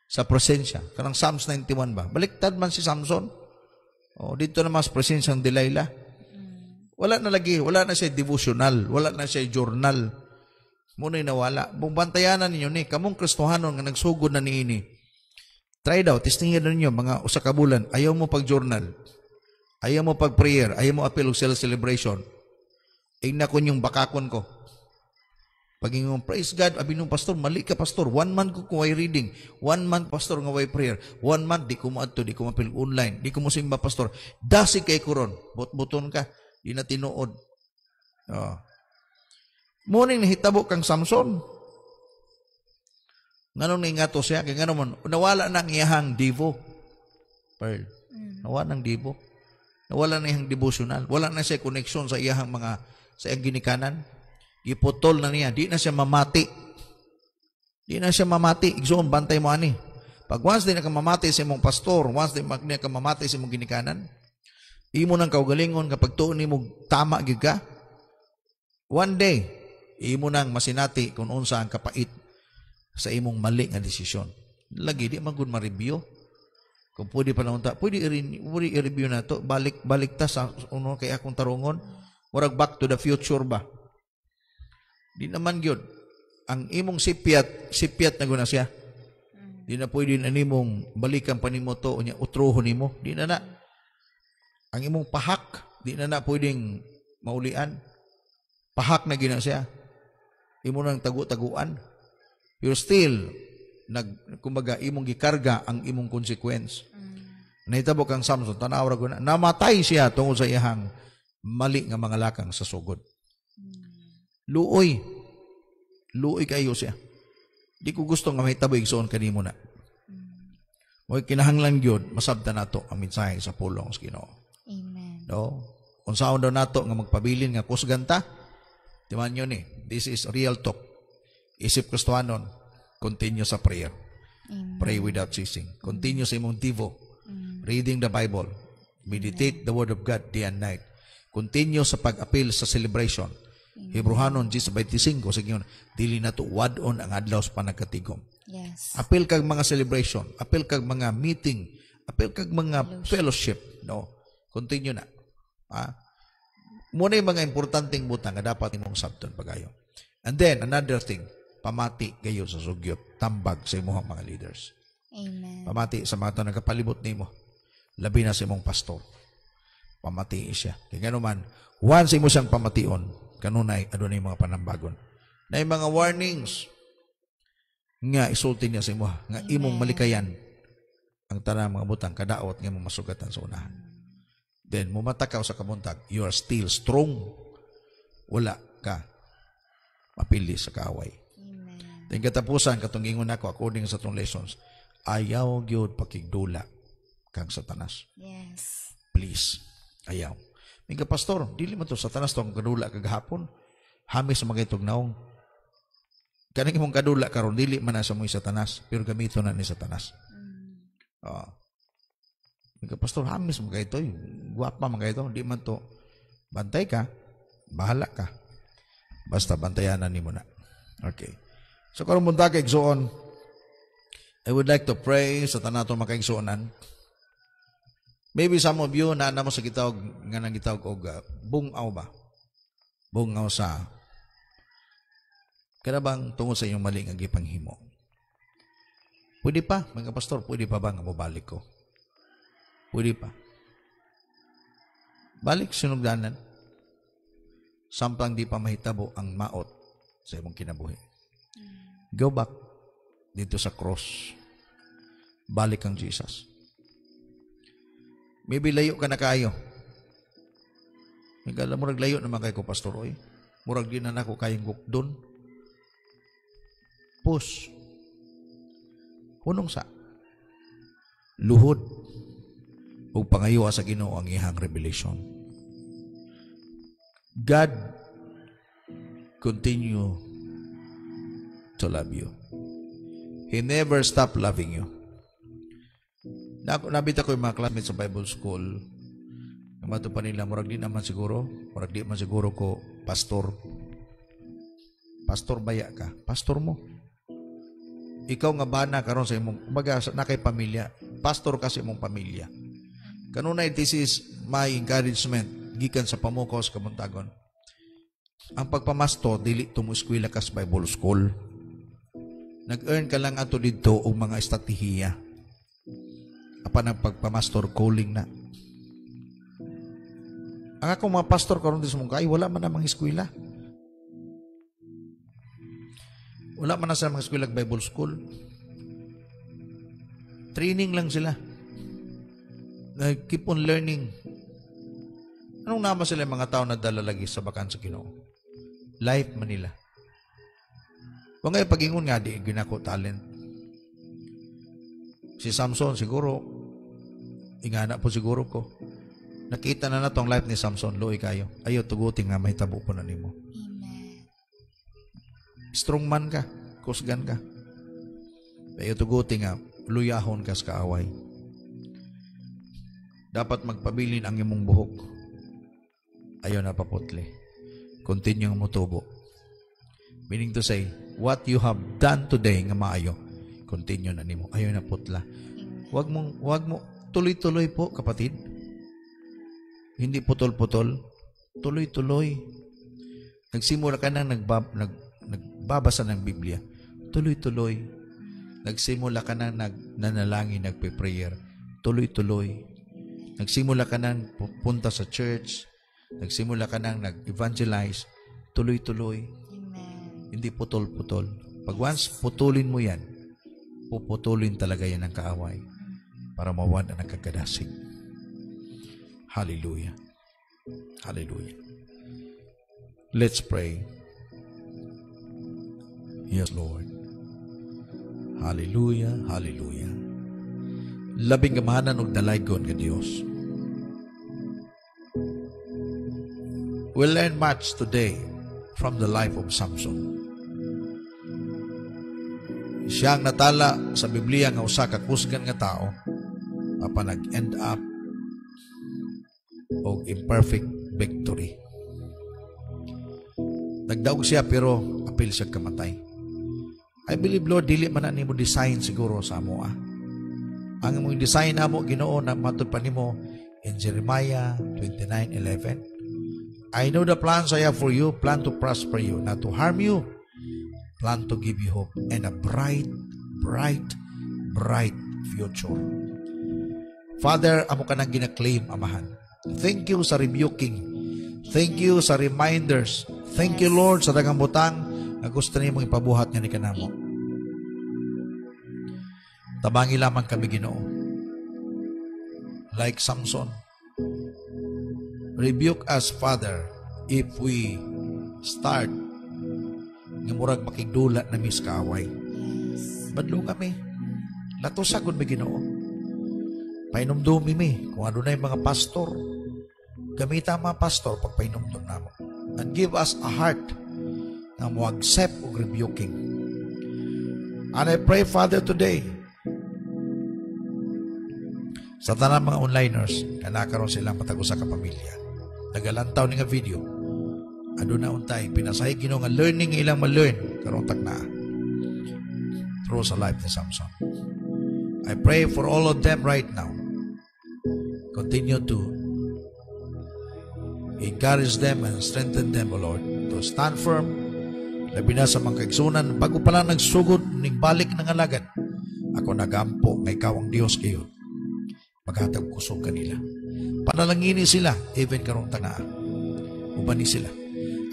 Sa presensya. Kanang Psalms 91 ba? Baliktad man si Samson. Oh, dito naman sa presensya ng Delilah. Wala na siya devotional, wala na siya journal. Muna'y nawala. Bumbantayanan ninyo ni, kamong Kristohanon nga nagsugod na niini. Try daw, testingin ninyo, mga usa ka bulan, ayaw mo pag-journal, ayaw mo pag-prayer, ayaw mo appeal o celebration. Tingnan ko yung bakakon ko. Pag yung praise God, abi nung pastor, mali ka pastor, 1 month ko kuway reading, 1 month pastor nga way prayer, 1 month di ko maadto, di ko mapil online, di ko mo simba pastor, dasi kay kuron, bot-buton ka, di na tinuod. Oh. Muning nahitabo kang Samson. Nganong naingato siya? Kaya nga naman, nawala na ang iyahang divo. Pearl. Nawala ng divo. Nawala na iyang devotional. Wala na siya connection sa iyahang sa iyang ginikanan. Iputol na niya. Di na siya mamati. Igsoon, bantay mo ani. Pag once di na ka mamati sa imong pastor, once di na ka mamati sa imong ginikanan, imo nang kaugalingon kapag tuon mo tama gid ka. One day, imo nang masinati kung unsa ang kapait sa imong mali nga desisyon. Lagi di man gud ma-review. Kung pwede pa lang pwede i-review na to. Balik ta sa uno kay akong tarungon. Murag back to the future ba? Di naman gyud. Ang imong sipiat na guna siya. Di na pwede na nimong balikan pa nimo to unya utrohon nimo. Di na. Ang imong pahak, di na pwedeng maulian. Pahak na gina siya. Imo nang tagu-taguan. You're still kumbaga imong gikarga ang imong consequence. Nahitabo kang Samson, tanaw ra guna, namatay siya tungod sa iyang mali nga mga lakang sa sugod. Luoy kayo siya. Di ko gusto nga mahitabo igsoon kanimo na. Mo'y kinahanglan gyud masabtan nato ang mensahe sa pulong sa Ginoo. Amen. No? Kung saan daw nato nga magpabilin nga kusganta, timan nyo ni, this is real talk. Isip Kristohanon, continue sa prayer. Amen. Pray without ceasing. Continue sa imong devo. Reading the Bible. Meditate the Word of God day and night. Continue sa pag-appeal sa celebration. Hebrehanon 10:25, sige yun, dili na to wadon ang adlaw sa panagkatigom. Yes. Appeal kag mga celebration. Appeal kag mga meeting. Appeal kag mga fellowship. No? Continue na. Muna yung mga importanteng butang na dapat imong sabton pagayo. And then, another thing, pamati kayo sa sugyot, tambag sa imong mga leaders. Amen. Pamati sa mga nagkapalibot nimo, labi na sa imong pastor. Pamati siya. Kaya naman, once imo siyang pamation, kanunay, adunay mga panambagon. Na yung mga warnings, nga isulti niya sa imo, nga imong malikayan, ang tanang mga butang, kadaot nga imong masugatan sa unahan. Then, mumatakaw sa kamuntag, you are still strong. Wala ka mapili sa kaaway. Amen. Then katapusan, katong ingon ako, according sa itong lessons, ayaw gyud pakigdula kang Satanas. Yes. Please. Ayaw. Mga pastor, dili man to Satanas tong kadula kagahapon. Hamis sa mga itong naong. Kanang imong kadula karon dili man na sa mga Satanas, pero gamito na ni Satanas. Mga pastor, hamis mga ito. Guwapa mga ito. Di man to Bantay ka, bahala ka. Basta bantayanan ni mo na. Okay. So karon munta kay igsoon, I would like to pray sa tanan naton makaigsuonan. Maybe some of you na mo sa gitawag nga nang gitawag og bungaw ba? Bungaw sa kada bang tungod sa inyong mali nga gipanghimo. Pwede pa, mga pastor, pwede pa ba nga mabalik ko? Pwede pa. Balik sinugdanan. Sampang di pa mahitabo ang maot sa imong kinabuhi. Go back dito sa cross. Balik ang Jesus. Maybe layo ka na kayo. Nagala mo naglayo naman kay ko, Pastor Roy. Murag di na ako kayong gukdon. Push. Hunong sa luhod o pangayo sa Ginoo ang ihang revelation. God continue to love you. He never stop loving you. Nabita ko yung mga classmates sa Bible School. Namato pa nila, murag di naman siguro ko, pastor. Pastor baya ka. Pastor mo. Ikaw nga bana karon sa imong umaga na kay pamilya. Pastor ka sa imong pamilya. Kanunay, this is my encouragement gikan sa pamukos kamuntagon. Ang pagpamasto dili tumo eskwela ka sa Bible School. Nag-earn ka lang ato dito og mga estratehiya. Apan ang pagpamastor calling na. Ang akong mga pastor karon sa mong kay wala man namang eskwela. Wala man na sa mga eskwela Bible School. Training lang sila. Keep on learning. Anong naman sila yung mga tao na dala lagi sa bakan sa Ginoo? Life Manila. Kung ngayon pag-ingon nga, di ginako talent. Si Samson siguro, ingana po siguro ko. Nakita na na tong life ni Samson, loy kayo. Ayaw tugutin nga, may tabo po na nimo. Amen. Strong man ka, kusgan ka. Ayaw tugutin nga, luyahon ka sa kaaway. Dapat magpabilin ang imong buhok. Ayaw na paputli. Continue mo tubo. Meaning to say, what you have done today nga maayo, continue na nimo. Ayaw na putla. Wag mo tuloy-tuloy po, kapatid. Hindi putol-putol. Tuloy-tuloy. Nagsimula ka na nagbabasa ng Biblia. Tuloy-tuloy. Nagsimula ka na nanalangin, nagpe-prayer. Tuloy-tuloy. Nagsimula ka na pupunta sa church. Nagsimula ka na nag-evangelize. Tuloy-tuloy. Amen. Hindi putol-putol. Pag once putulin mo yan, puputulin talaga yan ng kaaway para mawala ng kagkadasig. Hallelujah. Hallelujah. Let's pray. Yes, Lord. Hallelujah. Hallelujah. Labing kamahanan og dalaygon nga Dios. We learn much today from the life of Samson. Siyang natala sa Biblia nga usa ka kusgan nga tao apan nag-end up og imperfect victory. Nagdaog siya pero apil siya kamatay. I believe, Lord, dili man na nimo design siguro sa amo. Ang imong design namo Ginoo na matud pa nimo in Jeremiah 29:11. I know the plans I have for you, plan to prosper you, not to harm you, plan to give you hope and a bright, bright, bright future. Father, amo ka nang gina-claim, Amahan. Thank you sa rebuking. Thank you sa reminders. Thank you, Lord, sa dagang butang na gusto nimong ipabuhat nga ni kanamo. Tabangi lamang kami, Ginoo. Like Samson. Rebuke us, Father, if we start nga murag makigdula na mis kaaway. Badlo kami. Latusagod mi Ginoo. Painumdumi mi kung ano na yung mga pastor. Gamita mga pastor pag painumdum namo. And give us a heart na mo accept og rebuking. And I pray, Father, today sa tanang mga onliners na nakaroon silang matag-usa ka pamilya. nagalantaw ni nga video. Aduna untay pinasahi Ginoo nga learning nga ilang ma-learn karong tagna through sa life ni Samson. I pray for all of them right now. Continue to encourage them and strengthen them, O Lord, to stand firm. Labi na sa mga kaigsunan, bago pa lang nagsugod ning balik ng alagad, ako nagampo nga ikaw ang Diyos kayo. Maghatag kusog kanila. Panalangini sila, even karong tanaa. Ubani sila.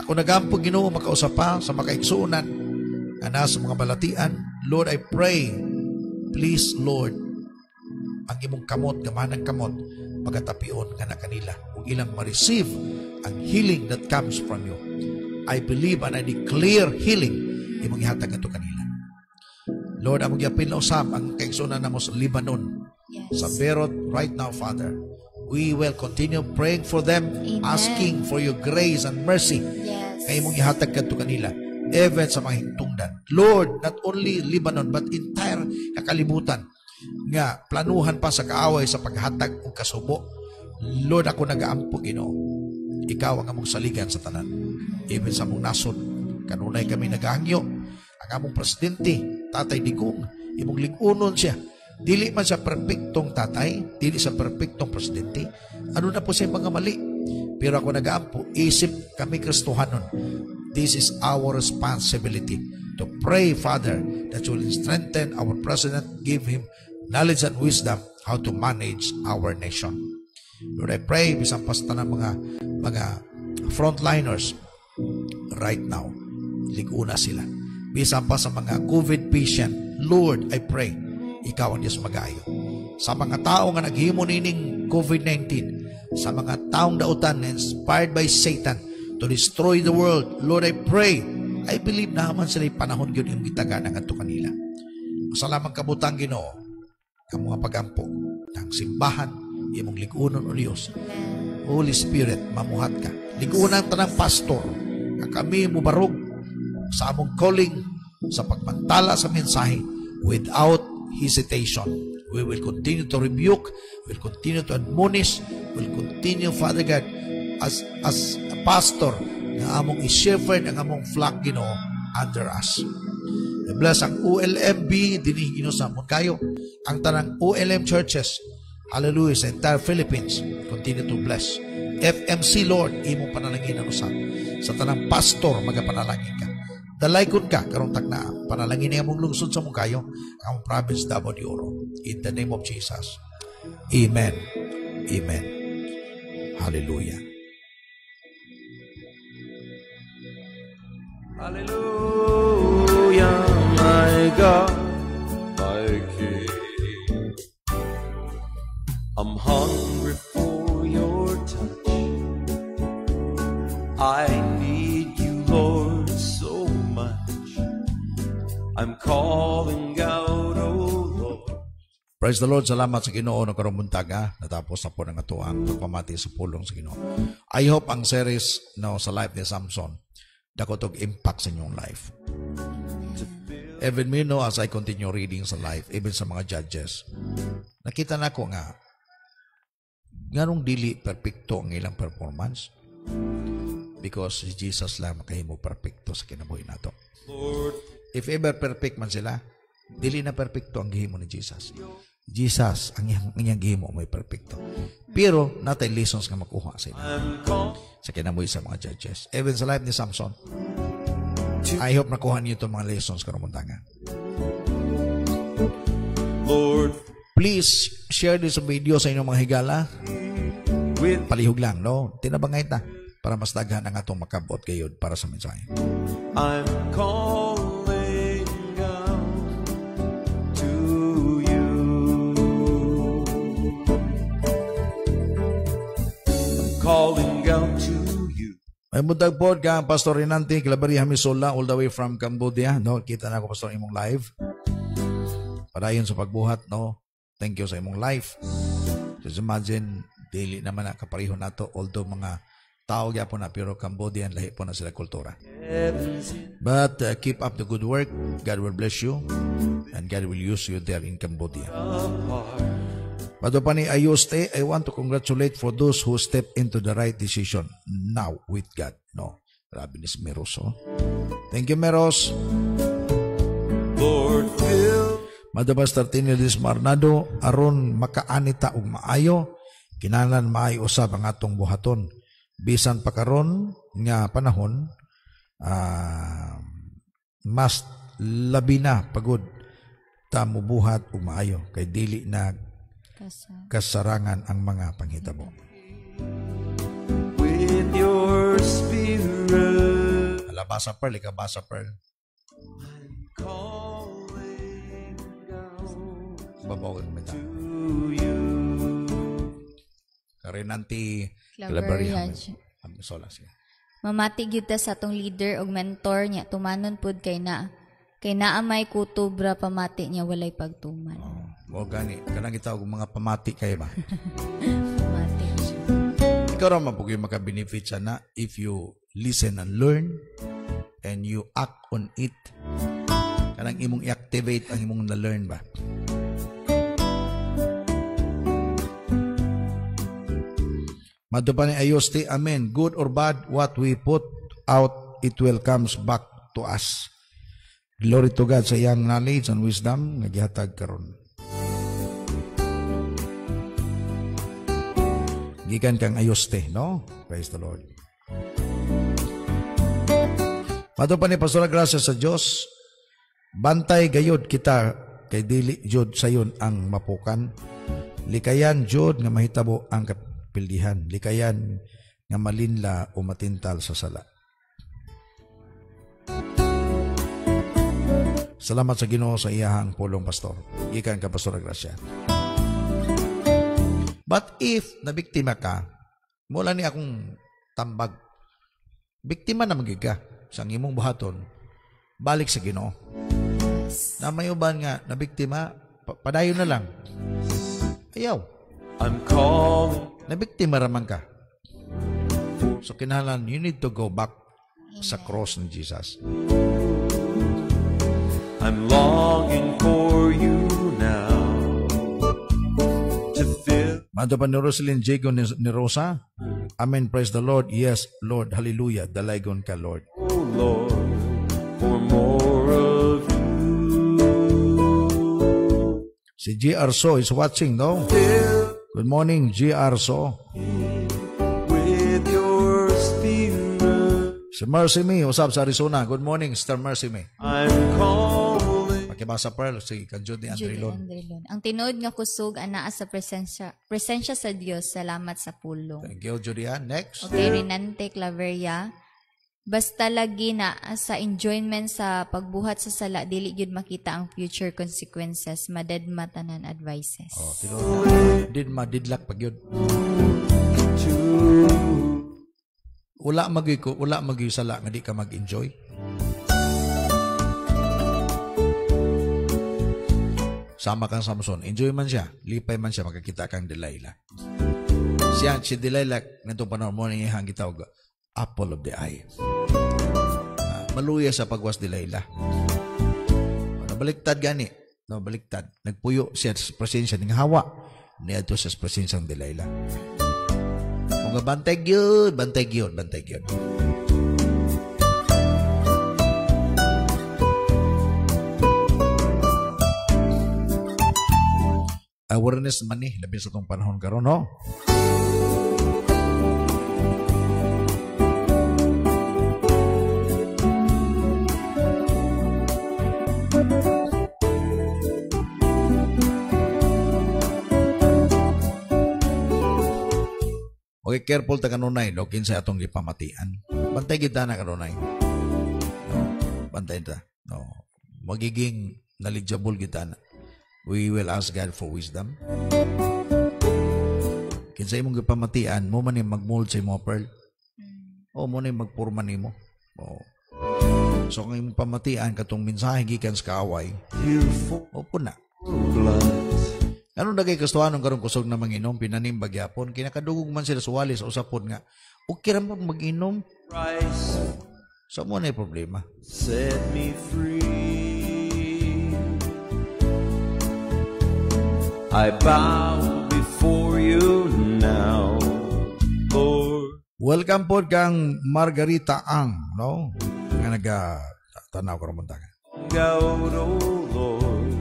Ako nagampo Ginoo makausap pa sa mga kaigsunan nga nasa mga balatian. Lord, I pray, please Lord, ang imong kamot, gamanang kamot, magatapion nga na kanila. Kung ilang ma-receive ang healing that comes from you. I believe and I declare healing imong ihatag ato kanila. Lord, among yapil na usab ang kaigsunan namo sa Lebanon, Yes. sa Beirut right now, Father. We will continue praying for them, Amen. asking for your grace and mercy. Yes. Kay imong ihatag kadto kanila, even sa mga hintungdan. Lord, not only Lebanon but entire kakalibutan nga planuhan pa sa kaaway sa paghatag og kasubo. Lord, ako nagaampo Ginoo. Ikaw ang among saligan sa tanan. Even sa among nasod, kanunay kami nagahangyo. Ang among presidente, Tatay Digong, imong lig-unon siya. Dili man sa perpektong tatay, dili sa perpektong presidente. Ano na po siya mga mali? Pero ako nagaampo, isip kami Kristohanon. This is our responsibility to pray, Father, that you will strengthen our president, give him knowledge and wisdom how to manage our nation. Lord, I pray, bisan pa sa tanang mga frontliners right now, liguna sila. Bisan pa sa mga COVID patient, Lord, I pray, ikaw ang Diyos mag-ayo. Sa mga tao nga naghimo nining COVID-19, sa mga taong dautan inspired by Satan to destroy the world, Lord, I pray, I believe na man sila panahon yun yung gitaga ng ato kanila. Masalamang kabutang Ginoo, ang mga pagampo ng simbahan, imong ligunon o Diyos. Holy Spirit, mamuhat ka. Ligunan ta ng pastor, nga kami mubarog sa among calling, sa pagmantala sa mensahe, without hesitation. We will continue to rebuke, we'll continue to admonish, we'll continue, Father God, as a pastor, na among i-shepherd ang among flock Ginoo under us. Bless ang ULMB, dinhi Ginoo sa amon kayo, ang tanang ULM churches, hallelujah, sa entire Philippines, continue to bless. FMC, Lord, imong panalangin ano sa tanang pastor, magapanalangin ka. Dalaykon ka, karong tagna, panalangin niya mong lungsod sa mong kayo, ang province Davao de Oro. In the name of Jesus. Amen. Amen. Hallelujah. Hallelujah, my God, my King. I'm hungry for your touch. I need you, Lord, so much. I'm calling out, oh Lord. Praise the Lord. Salamat sa Ginoo na karong buntaga. Natapos na po ng atuang pagpamati sa pulong sa Ginoo. I hope ang series no, sa life ni Samson dakotog impact sa inyong life. Even me know as I continue reading sa life, even sa mga judges, nakita na ko nga nganong dili perfecto ang ilang performance because si Jesus lang makahimo perfecto sa kinabuhi nato. If ever perfect man sila, dili na perfecto ang gihimo ni Jesus. Jesus ang iyang gihimo may perfecto. Pero natay lessons nga makuha sa ila sa kinabuhi sa mga judges. Even sa life ni Samson, I hope nakuha niyo itong mga lessons karong buntaga. Lord, Please share this video sa inyong mga higala. with Palihog lang, no? Tinabangay ta para mas daghan ang atong makabot kayo para sa mensahe. I'm calling out to you. I'm calling out to you. May buntag pod ka, Pastor Renante, Kilabari Hamisola, all the way from Cambodia. No? Kita na ako, Pastor, imong live. Padayon sa pagbuhat, no? Thank you sa imong life. Just imagine, daily naman na kapariho na to, although mga tao gyapon na, pero Cambodian, lahi po na sila kultura. But keep up the good work. God will bless you. And God will use you there in Cambodia. Pato pa ni Ayoste, I want to congratulate for those who step into the right decision now with God. No, grabe ni si Meros. Oh. Thank you, Meros. Lord, fill Madabas 13 Elis Marnado, aron makaanita og maayo, kinahanglan maayo usab ang atong buhaton. Bisan pa karon nga panahon, mas labi na pagod ta mubuhat og maayo kay dili na kasarangan ang mga panghitabo. with your spirit. Alabasa Pearl, ikabasa Pearl. Calling down Babawag mo ita. to you. Karinanti Claveria. Solas. Mamati gyud ta sa atong leader og mentor niya tumanon pud kay naa may kutubra pamati niya walay pagtuman. O gani, kanang kita og mga pamati kayo ba? Pamati siya. Ikaw raw mabugi maka-benefit siya na if you listen and learn and you act on it. Kanang imong i-activate ang imong na-learn ba? Madupa ni Ayoste, amen. Good or bad, what we put out, it will comes back to us. Glory to God sa iyang knowledge and wisdom nga gihatag karon. Gikan kang Ayoste, no? Praise the Lord. Madupa ni Pastor Gracia sa Dios, bantay gayud kita kay dili jud sayon ang mapukan. Likayan jud nga mahitabo ang pildihan, likayan nga malinla o matintal sa sala. Salamat sa Ginoo sa iyahang pulong, Pastor. Ikan ka, Pastor Gracia. But if nabiktima ka, mula ni akong tambag, biktima na magiga sa imong buhaton, balik sa Ginoo. Na may uban nga nabiktima, padayon na lang. Ayaw. I'm calling. Nabiktima raman ka. So kinahanglan, you need to go back sa cross ni Jesus. I'm longing for you now to fill. Mado pa ni Rosalyn Jago ni Rosa. Amen, praise the Lord. Yes, Lord, hallelujah. Dalaygon ka, Lord. Oh Lord, for more of you. Si G.R. So is watching, no? Fill Good morning, G.R. So. with your spirit. Si Mercy Me, usap sa Arizona. Good morning, Sister Mercy Me. I'm calling. Pakibasa Pearl, si Kanjud ni Judy Andrilon. Andrilon. Ang tinuod nga kusog anaa sa presensya sa Dios. Salamat sa pulong. Thank you, Julian. Next. Okay, Renante Claveria. Basta lagi na sa enjoyment sa pagbuhat sa sala, dili gyud makita ang future consequences, madadma tanan advices. Oh, tinuod. Didlak pag yun. Wala magi sala nga di ka mag-enjoy. Sama kang Samson, enjoy man siya, lipay man siya, makakita kang Delilah. Si Delilah, nitong panahon mo niya ang gitawag, apple of the eye. Maluya sa pagwas Delilah. Nabaliktad gani, nabaliktad. Nagpuyo siya sa presensya ng Hawa, niya ito sa presensya ng Delilah. Mga bantay yun. Awareness man ni, labi sa itong panahon karon, no? Okay, careful ta kanunay, login sa atong gipamatian. Bantay kita na kanunay. No, bantay ta. No, magiging knowledgeable kita na. We will ask God for wisdom. Kinsa imong gipamatian, mo man yung magmold sa imong pearl. O mo na yung magpurma nimo. O. So kung imong pamatian katong mensahe gikan sa kaaway, opo na. Ano dagay kastuhanon karon kusog na manginom pinanim bagyapon kinakadugog man sila suwali sa usapon nga okay ra mag-inom. So mo na yung problema. Set me free. I bow before now, Lord. Welcome po kang Margarita Ang, no? Nga nagtanaw ko naman tayo. Out, oh Lord,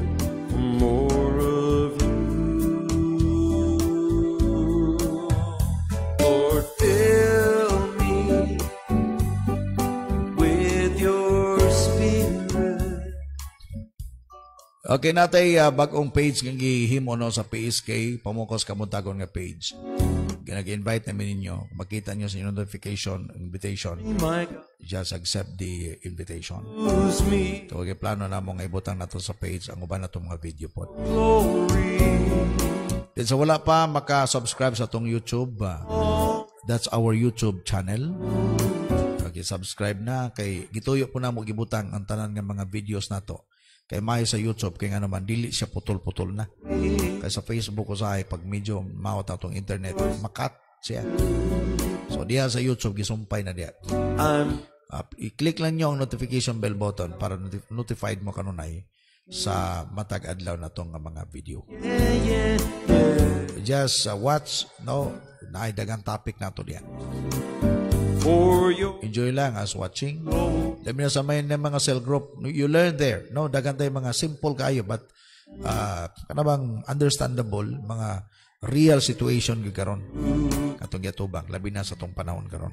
for more of you. Lord, fill me with your spirit. Okay, natay bagong page ng gihimo no sa PSK, pamukos kamuntagon nga page. Nag-invite namin ninyo, makita nyo sa notification, invitation, My God, just accept the invitation. use me, So, okay, plano na mong ibutang na to sa page, ang uban na itong mga video po. glory. Then sa wala pa maka-subscribe sa itong YouTube, that's our YouTube channel. Okay, subscribe na. Kay gituyo po na mo gibutang ang tanan ng mga videos na to. Kay may sa YouTube, kaya nga naman, dili siya putol-putol na. Kaya sa Facebook ko sa pag medyo maot na itong internet, makat siya. So, diya sa YouTube, gisumpay na diya. I'm I-click lang nyo ang notification bell button para notified mo kanunay sa matag adlaw na itong mga video. Just watch, no? Naidagang topic na ito diya. for your Enjoy lang as watching. Dami na sa may ng mga cell group. You learn there. No? Dagan tayo mga simple kayo but kanabang understandable, mga real situation yung karon. Katong yatubang. Labi na sa tong panahon karon.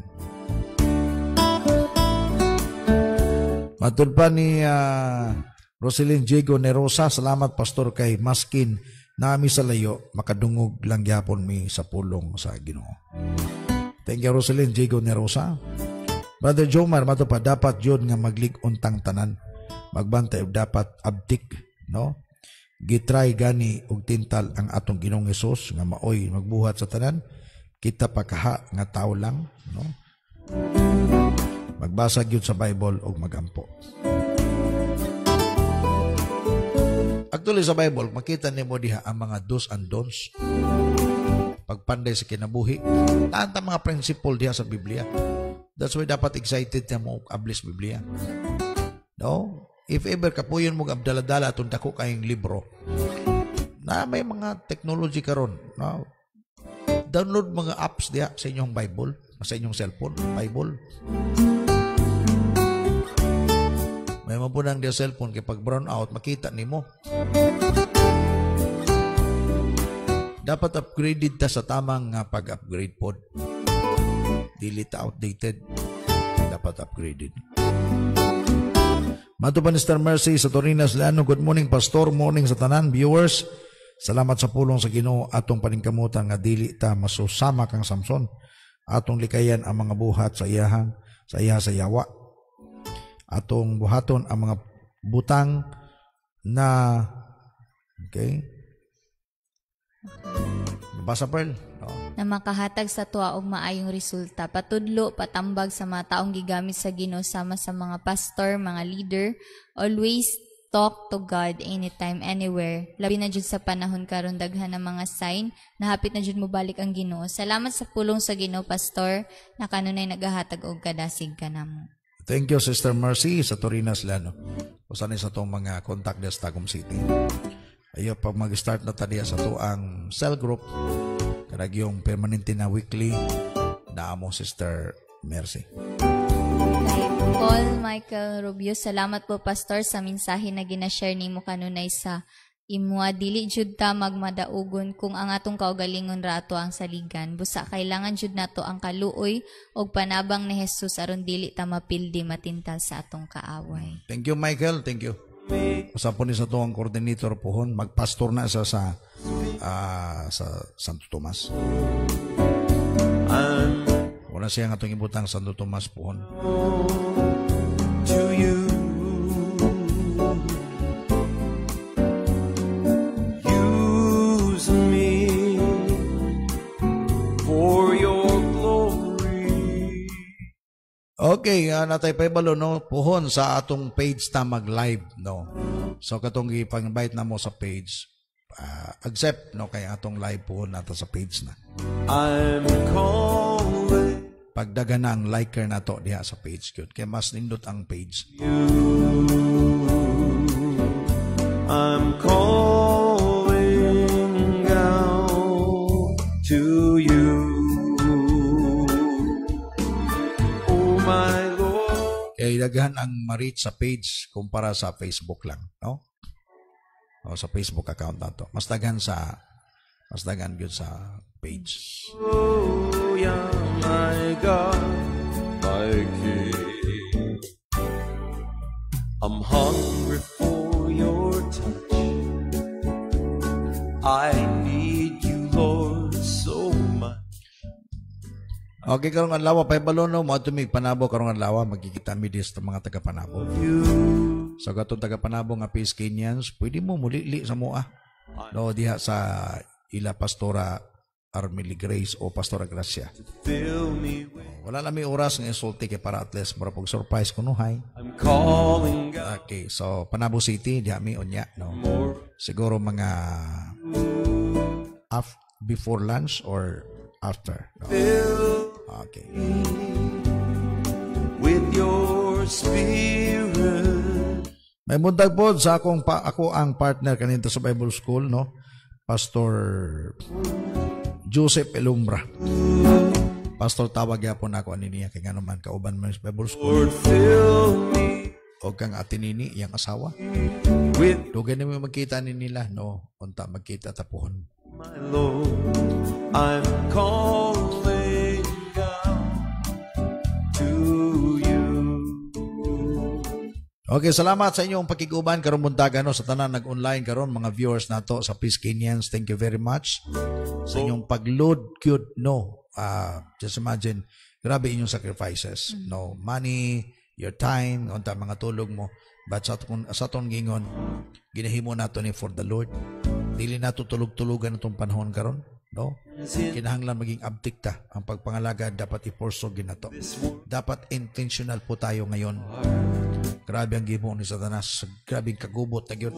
Matud pa ni Roselyn Diego Nerosa. Salamat Pastor kay maskin nami sa layo makadungog lang gyapon mi sa pulong sa Ginoo. Thank you, Roselyn Diego Nerosa. Brother Jomar, mato pa, dapat yun nga maglig-untang tanan. Magbantay, dapat abdik, no? Gitry gani og tintal ang atong Ginoong Hesus nga maoy magbuhat sa tanan. Kita pa kaha nga tao lang, no? Magbasa gyud sa Bible og magampo. Actually sa Bible, makita nimo diha ang mga do's and don'ts. Pagpanday sa kinabuhi. Lahat ng mga principle diya sa Biblia. That's why dapat excited na mo ablis Biblia. No? If ever kapuyon mo abdaladala atong dako kayong libro na may mga technology karon, no? Download mga apps diya sa inyong Bible, sa inyong cellphone, Bible. May mapunang diya cellphone kay pag brown out makita nimo. Dapat upgraded ta sa tamang pag-upgrade pod. Dili ta outdated. Dapat upgraded. Mato pa ni Star Mercy sa Torinas Lano. Good morning, Pastor. Morning sa tanan, viewers. Salamat sa pulong sa Ginoo atong paningkamutan nga dili ta masusama kang Samson. Atong likayan ang mga buhat sa iha sa yawa. Atong buhaton ang mga butang na okay. Basa Pearl. Na makahatag sa tuwa og maayong resulta. Patudlo, patambag sa mga taong gigamit sa Ginoo sama sa mga pastor, mga leader. Always talk to God anytime, anywhere. Labi na jud sa panahon karon daghan ng mga sign na hapit na jud mo balik ang Ginoo. Salamat sa pulong sa Ginoo, Pastor, na kanunay nagahatag og kadasig kanamo. Thank you, Sister Mercy sa Torinas Lano. Usan sa itong mga contact niya sa Tagum City. Ayo, pag mag-start na tadiya sa to ang cell group, karag yung permanente na weekly na amo Sister Mercy. Kay Paul Michael Rubio, salamat po Pastor sa mensahe na ginashare nimo kanunay sa imwa. Dili jud ta magmadaugon kung ang atong kaugalingon ra ato ang saligan. Busa kailangan jud nato ang kaluoy og panabang ni Jesus aron dili ta mapildi matintal sa atong kaaway. Thank you, Michael. Thank you. Pasapon ni sa to ang coordinator pohon, magpastor na sa Santo Tomas. Wala siya nga itong ibutang Santo Tomas pohon. to you. Use me for your glory. Okay, natay paibalo no puhon sa atong page ta mag-live no. So katong ipang-invite na mo sa page, accept no kay atong live puhon nato sa page na. I'm calling Pagdaga na ang liker nato diha sa page gyud kay mas nindot ang page. I'm calling out to you. daghan ang ma-reach sa page kumpara sa Facebook lang, no? O sa Facebook account nato. Mas daghan gyud sa page. Oh, yeah, my God, my King. I'm hungry for your touch. I need you, Lord, so much. Okay, karong adlaw pay balono mo tumig Panabo karong adlaw magkikita mi dis sa mga taga Panabo. So katong taga Panabo nga Peace Kenyans, pwede mo mulili sa moa. No, diha sa ila Pastora Armily Grace o Pastora Gracia. Fill me with. Wala na may oras ng insulti kay para at least mura pog surprise kuno hay. I'm calling God Okay, so Panabo City diha mi unya, no. more. Siguro mga before lunch or after. No? Fill Okay. with your spirit. May buntag po sa ako ang partner kanito sa Bible School, no? Pastor Joseph Elumbra. Pastor tawag yapon ako ani niya kay ngano man kauban man sa Bible School. Lord, fill me O kang atinini iyang asawa. with Dugay na may magkita ni nila, no? Unta magkita tapuhon. my Lord. I'm calling God to you. Okay, salamat sa inyong pakiguban karon buntaga, no? Sa tanan nag-online karon mga viewers nato sa Peace Kenyans. Thank you very much sa inyong pag-load cute, no? Just imagine, grabe inyong sacrifices, no? Money, your time, unta mga tulog mo. But sa atong gingon, ginahimo nato ni for the Lord. Dili nato tulog-tulugan itong panahon karon, no? Kinahanglan maging abtik ta. Ang pagpangalaga dapat iporsog ginato. Dapat intentional po tayo ngayon. Grabe ang gihimo ni Satanas. Grabe ang kagubot na yun.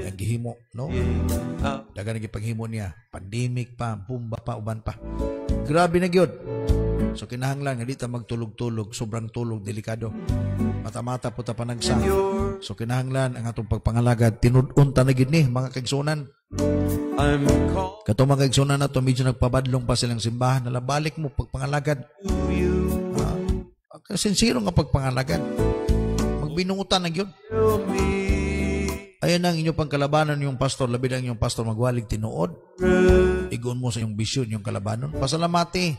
Ang gihimo, no? Dagan ang paghimo niya. Pandemic pa, bumba pa, uban pa. Grabe na yun. So kinahanglan nga di ta magtulog-tulog, sobrang tulog, delikado. Mata-mata po ta panagsa. So kinahanglan ang atong pagpangalagad tinud-on ta na gid ni mga kaigsunan. I'm calling Katong mga kaigsunan nato medyo nagpabadlong pa silang simbahan, nalabalik mo pagpangalagad. you. Sincero nga pagpangalagad. Magbinungutan na yun. Fill me Ayan ang inyong pangkalabanan yung pastor, labi ang inyong pastor magwalig tinuod. Igon mo sa inyong bisyon yung kalabanon. Pasalamati.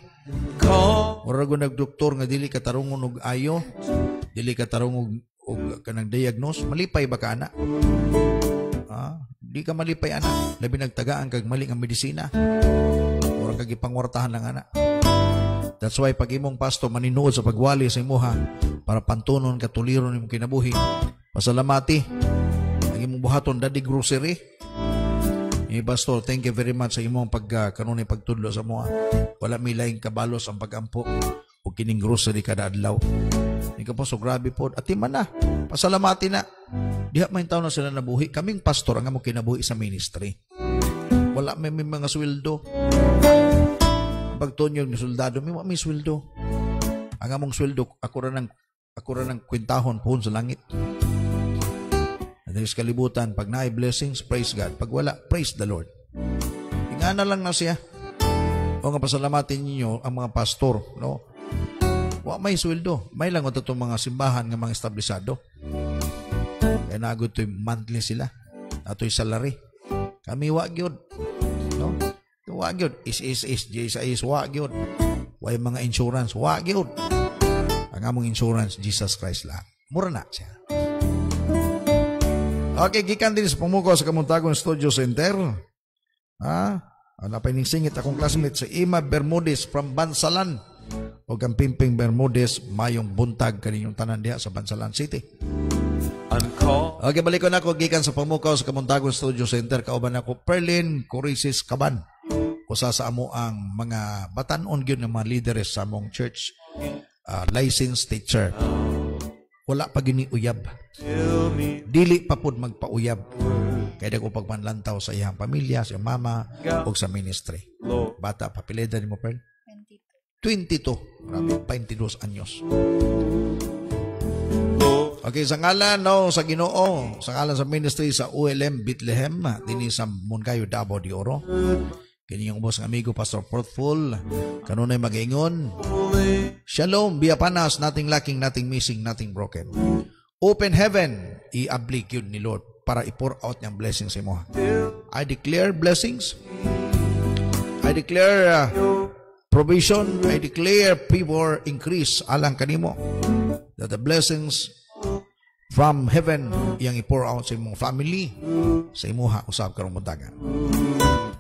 call Mura ko nagdoktor nga dili ka tarungon og ayo, dili ka tarungon og kanang diagnose, malipay ba ka ana? Di ka malipay ana, labi nagtagaan kag mali nga medisina. Mura kag ipangwartahan lang ana. That's why pag imong pastor maninuod sa pagwali sa imuha para pantunon katuliron imong kinabuhi, pasalamati. Ang imong buhaton daddy grocery. Pastor, thank you very much sa imong kanunay pagtudlo sa moa. Wala may laing kabalos ang pagampo o kining grocery kada adlaw. Ikaw po, so grabe po. At man na, pasalamati na. Diha may taon na sila nabuhi. Kaming pastor ang among kinabuhi sa ministry. Wala may mga sweldo. Pagtunyog ni soldado, may sweldo. Ang among sweldo, ako ra ng kwintahon pohon sa langit. Dahil sa kalibutan, pag naay blessings, praise God. Pag wala, praise the Lord. Ingana lang na siya. O nga pasalamatin ninyo ang mga pastor, no? Wa may sweldo. May lang ito mga simbahan ng mga establisado. Kaya nagod ito'y monthly sila. Ito'y salary. Kami wa gyud, no? Wa gyud. Is, wa gyud. Wa yung mga insurance, wa gyud. Ang among insurance, Jesus Christ lang. Mura na siya. Okay, gikan din sa pumuko sa Kamuntagon Studio Center. Napay ning singit akong classmate sa Ima Bermudez from Bansalan. O kang Pimping Bermudez, mayong buntag kaninyong tanan diha sa Bansalan City. I'm called Okay, balik ko na ako gikan sa pumuko sa Kamuntagon Studio Center. Kauban ako Perlin Corisis Caban. Usa sa amo ang mga batanon gyud ng mga leaders sa among church. Licensed teacher. Wala pa gini uyab. fill me Dili pa pud magpauyab. Kaya ko pagpanlantaw sa iyang pamilya, sa iyang mama, o sa ministry. Lord. Bata, papileda ni mo, Pearl? 22. 22. Grabe, 22 anyos. Okay, sa ngalan, no, sa Ginoo, sa ngalan sa ministry sa ULM Bethlehem, dini sa Moncayo, Davao de Oro. Kini yung ubos ng amigo, Pastor Fruitful. Kanunay mag-ingon. Shalom, biya panas, nothing lacking, nothing missing, nothing broken. Open heaven, i-ablik yun ni Lord para i-pour out niyang blessings sa imo. I declare blessings. I declare provision. I declare favor increase alang kanimo. That the blessings from heaven iyang i-pour out sa imong family, sa imuha usab karong buntagan.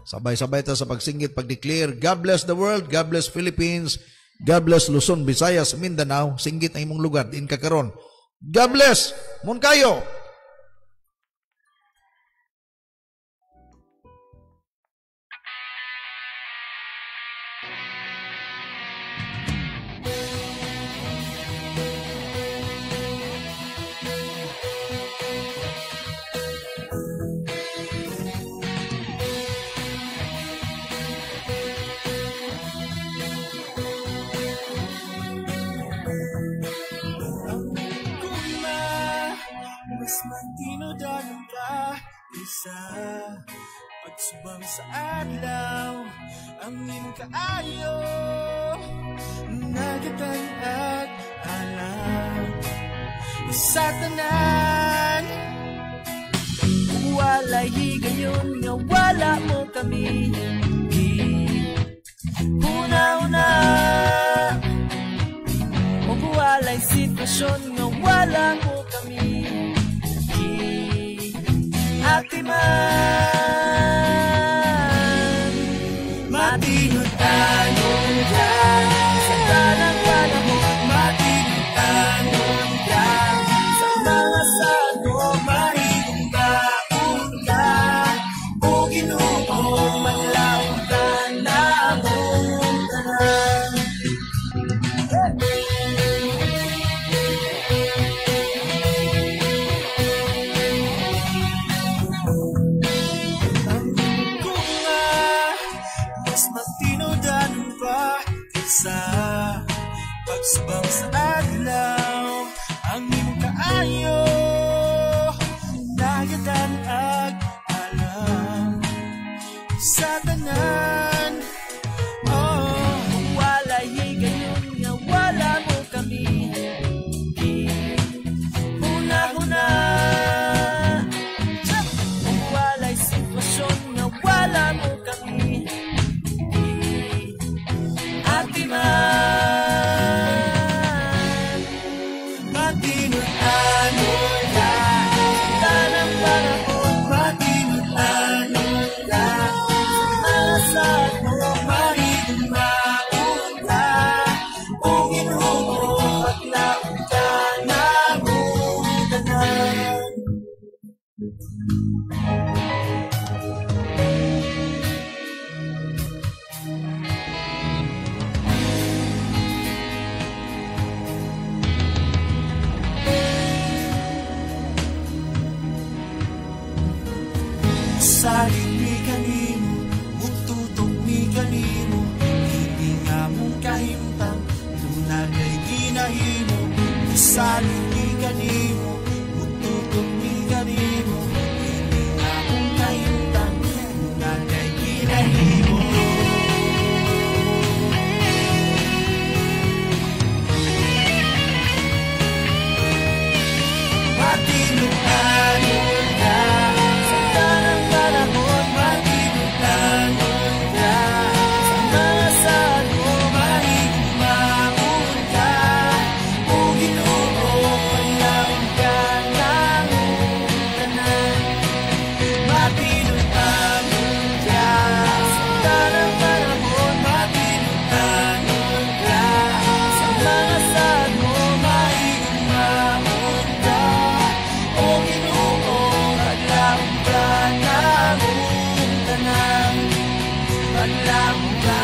Sabay-sabay ta sa pagsingit, pag-declare, God bless the world, God bless Philippines, God bless Luzon, Visayas, Mindanao, singgit ang imong lugar, din kakaron. God bless, mun kayo. Mas matinodanan ka isa pagsubang sa adlaw ang imong kaayo nagatan at alam sa tanan walay higayon nga wala mo kami una-una o walay sitwasyon nga wala mo kami Atiman Matinutanon ka sa tanang panahon Matinutanon ka sa mga sano Mahigong baon ka o Ginoo manlaon ka na among tanan sa pagsubang sa adlaw ang imong kaayo nagadan ag alam sa tanan walay higayon nga wala mo kami una-una walay sitwasyon nga wala mo kami Matinutanon ka tanang panahon Matinutanon ka sa mga sano Mahigong baon ka o Ginoo paglaon ka na among tanan Saling ni kanimo, mututok ni kanimo Hindi nga mong kahimtang, lunag ay ginahimo Saling ni kanimo, mututok ni kanimo Hindi nga mong kahimtang, lunag ay ginahimo Matinutanon ka sa tanang panahon Matinutanon ka sa mga sano Mahigong baon ka o Ginoo panlaon ka na among tanan Matinutanon ka sa tanang panahon Matinutanon ka sa mga sano Mahigong baon ka o Ginoo panlaon ka na among tanan Panlaon ka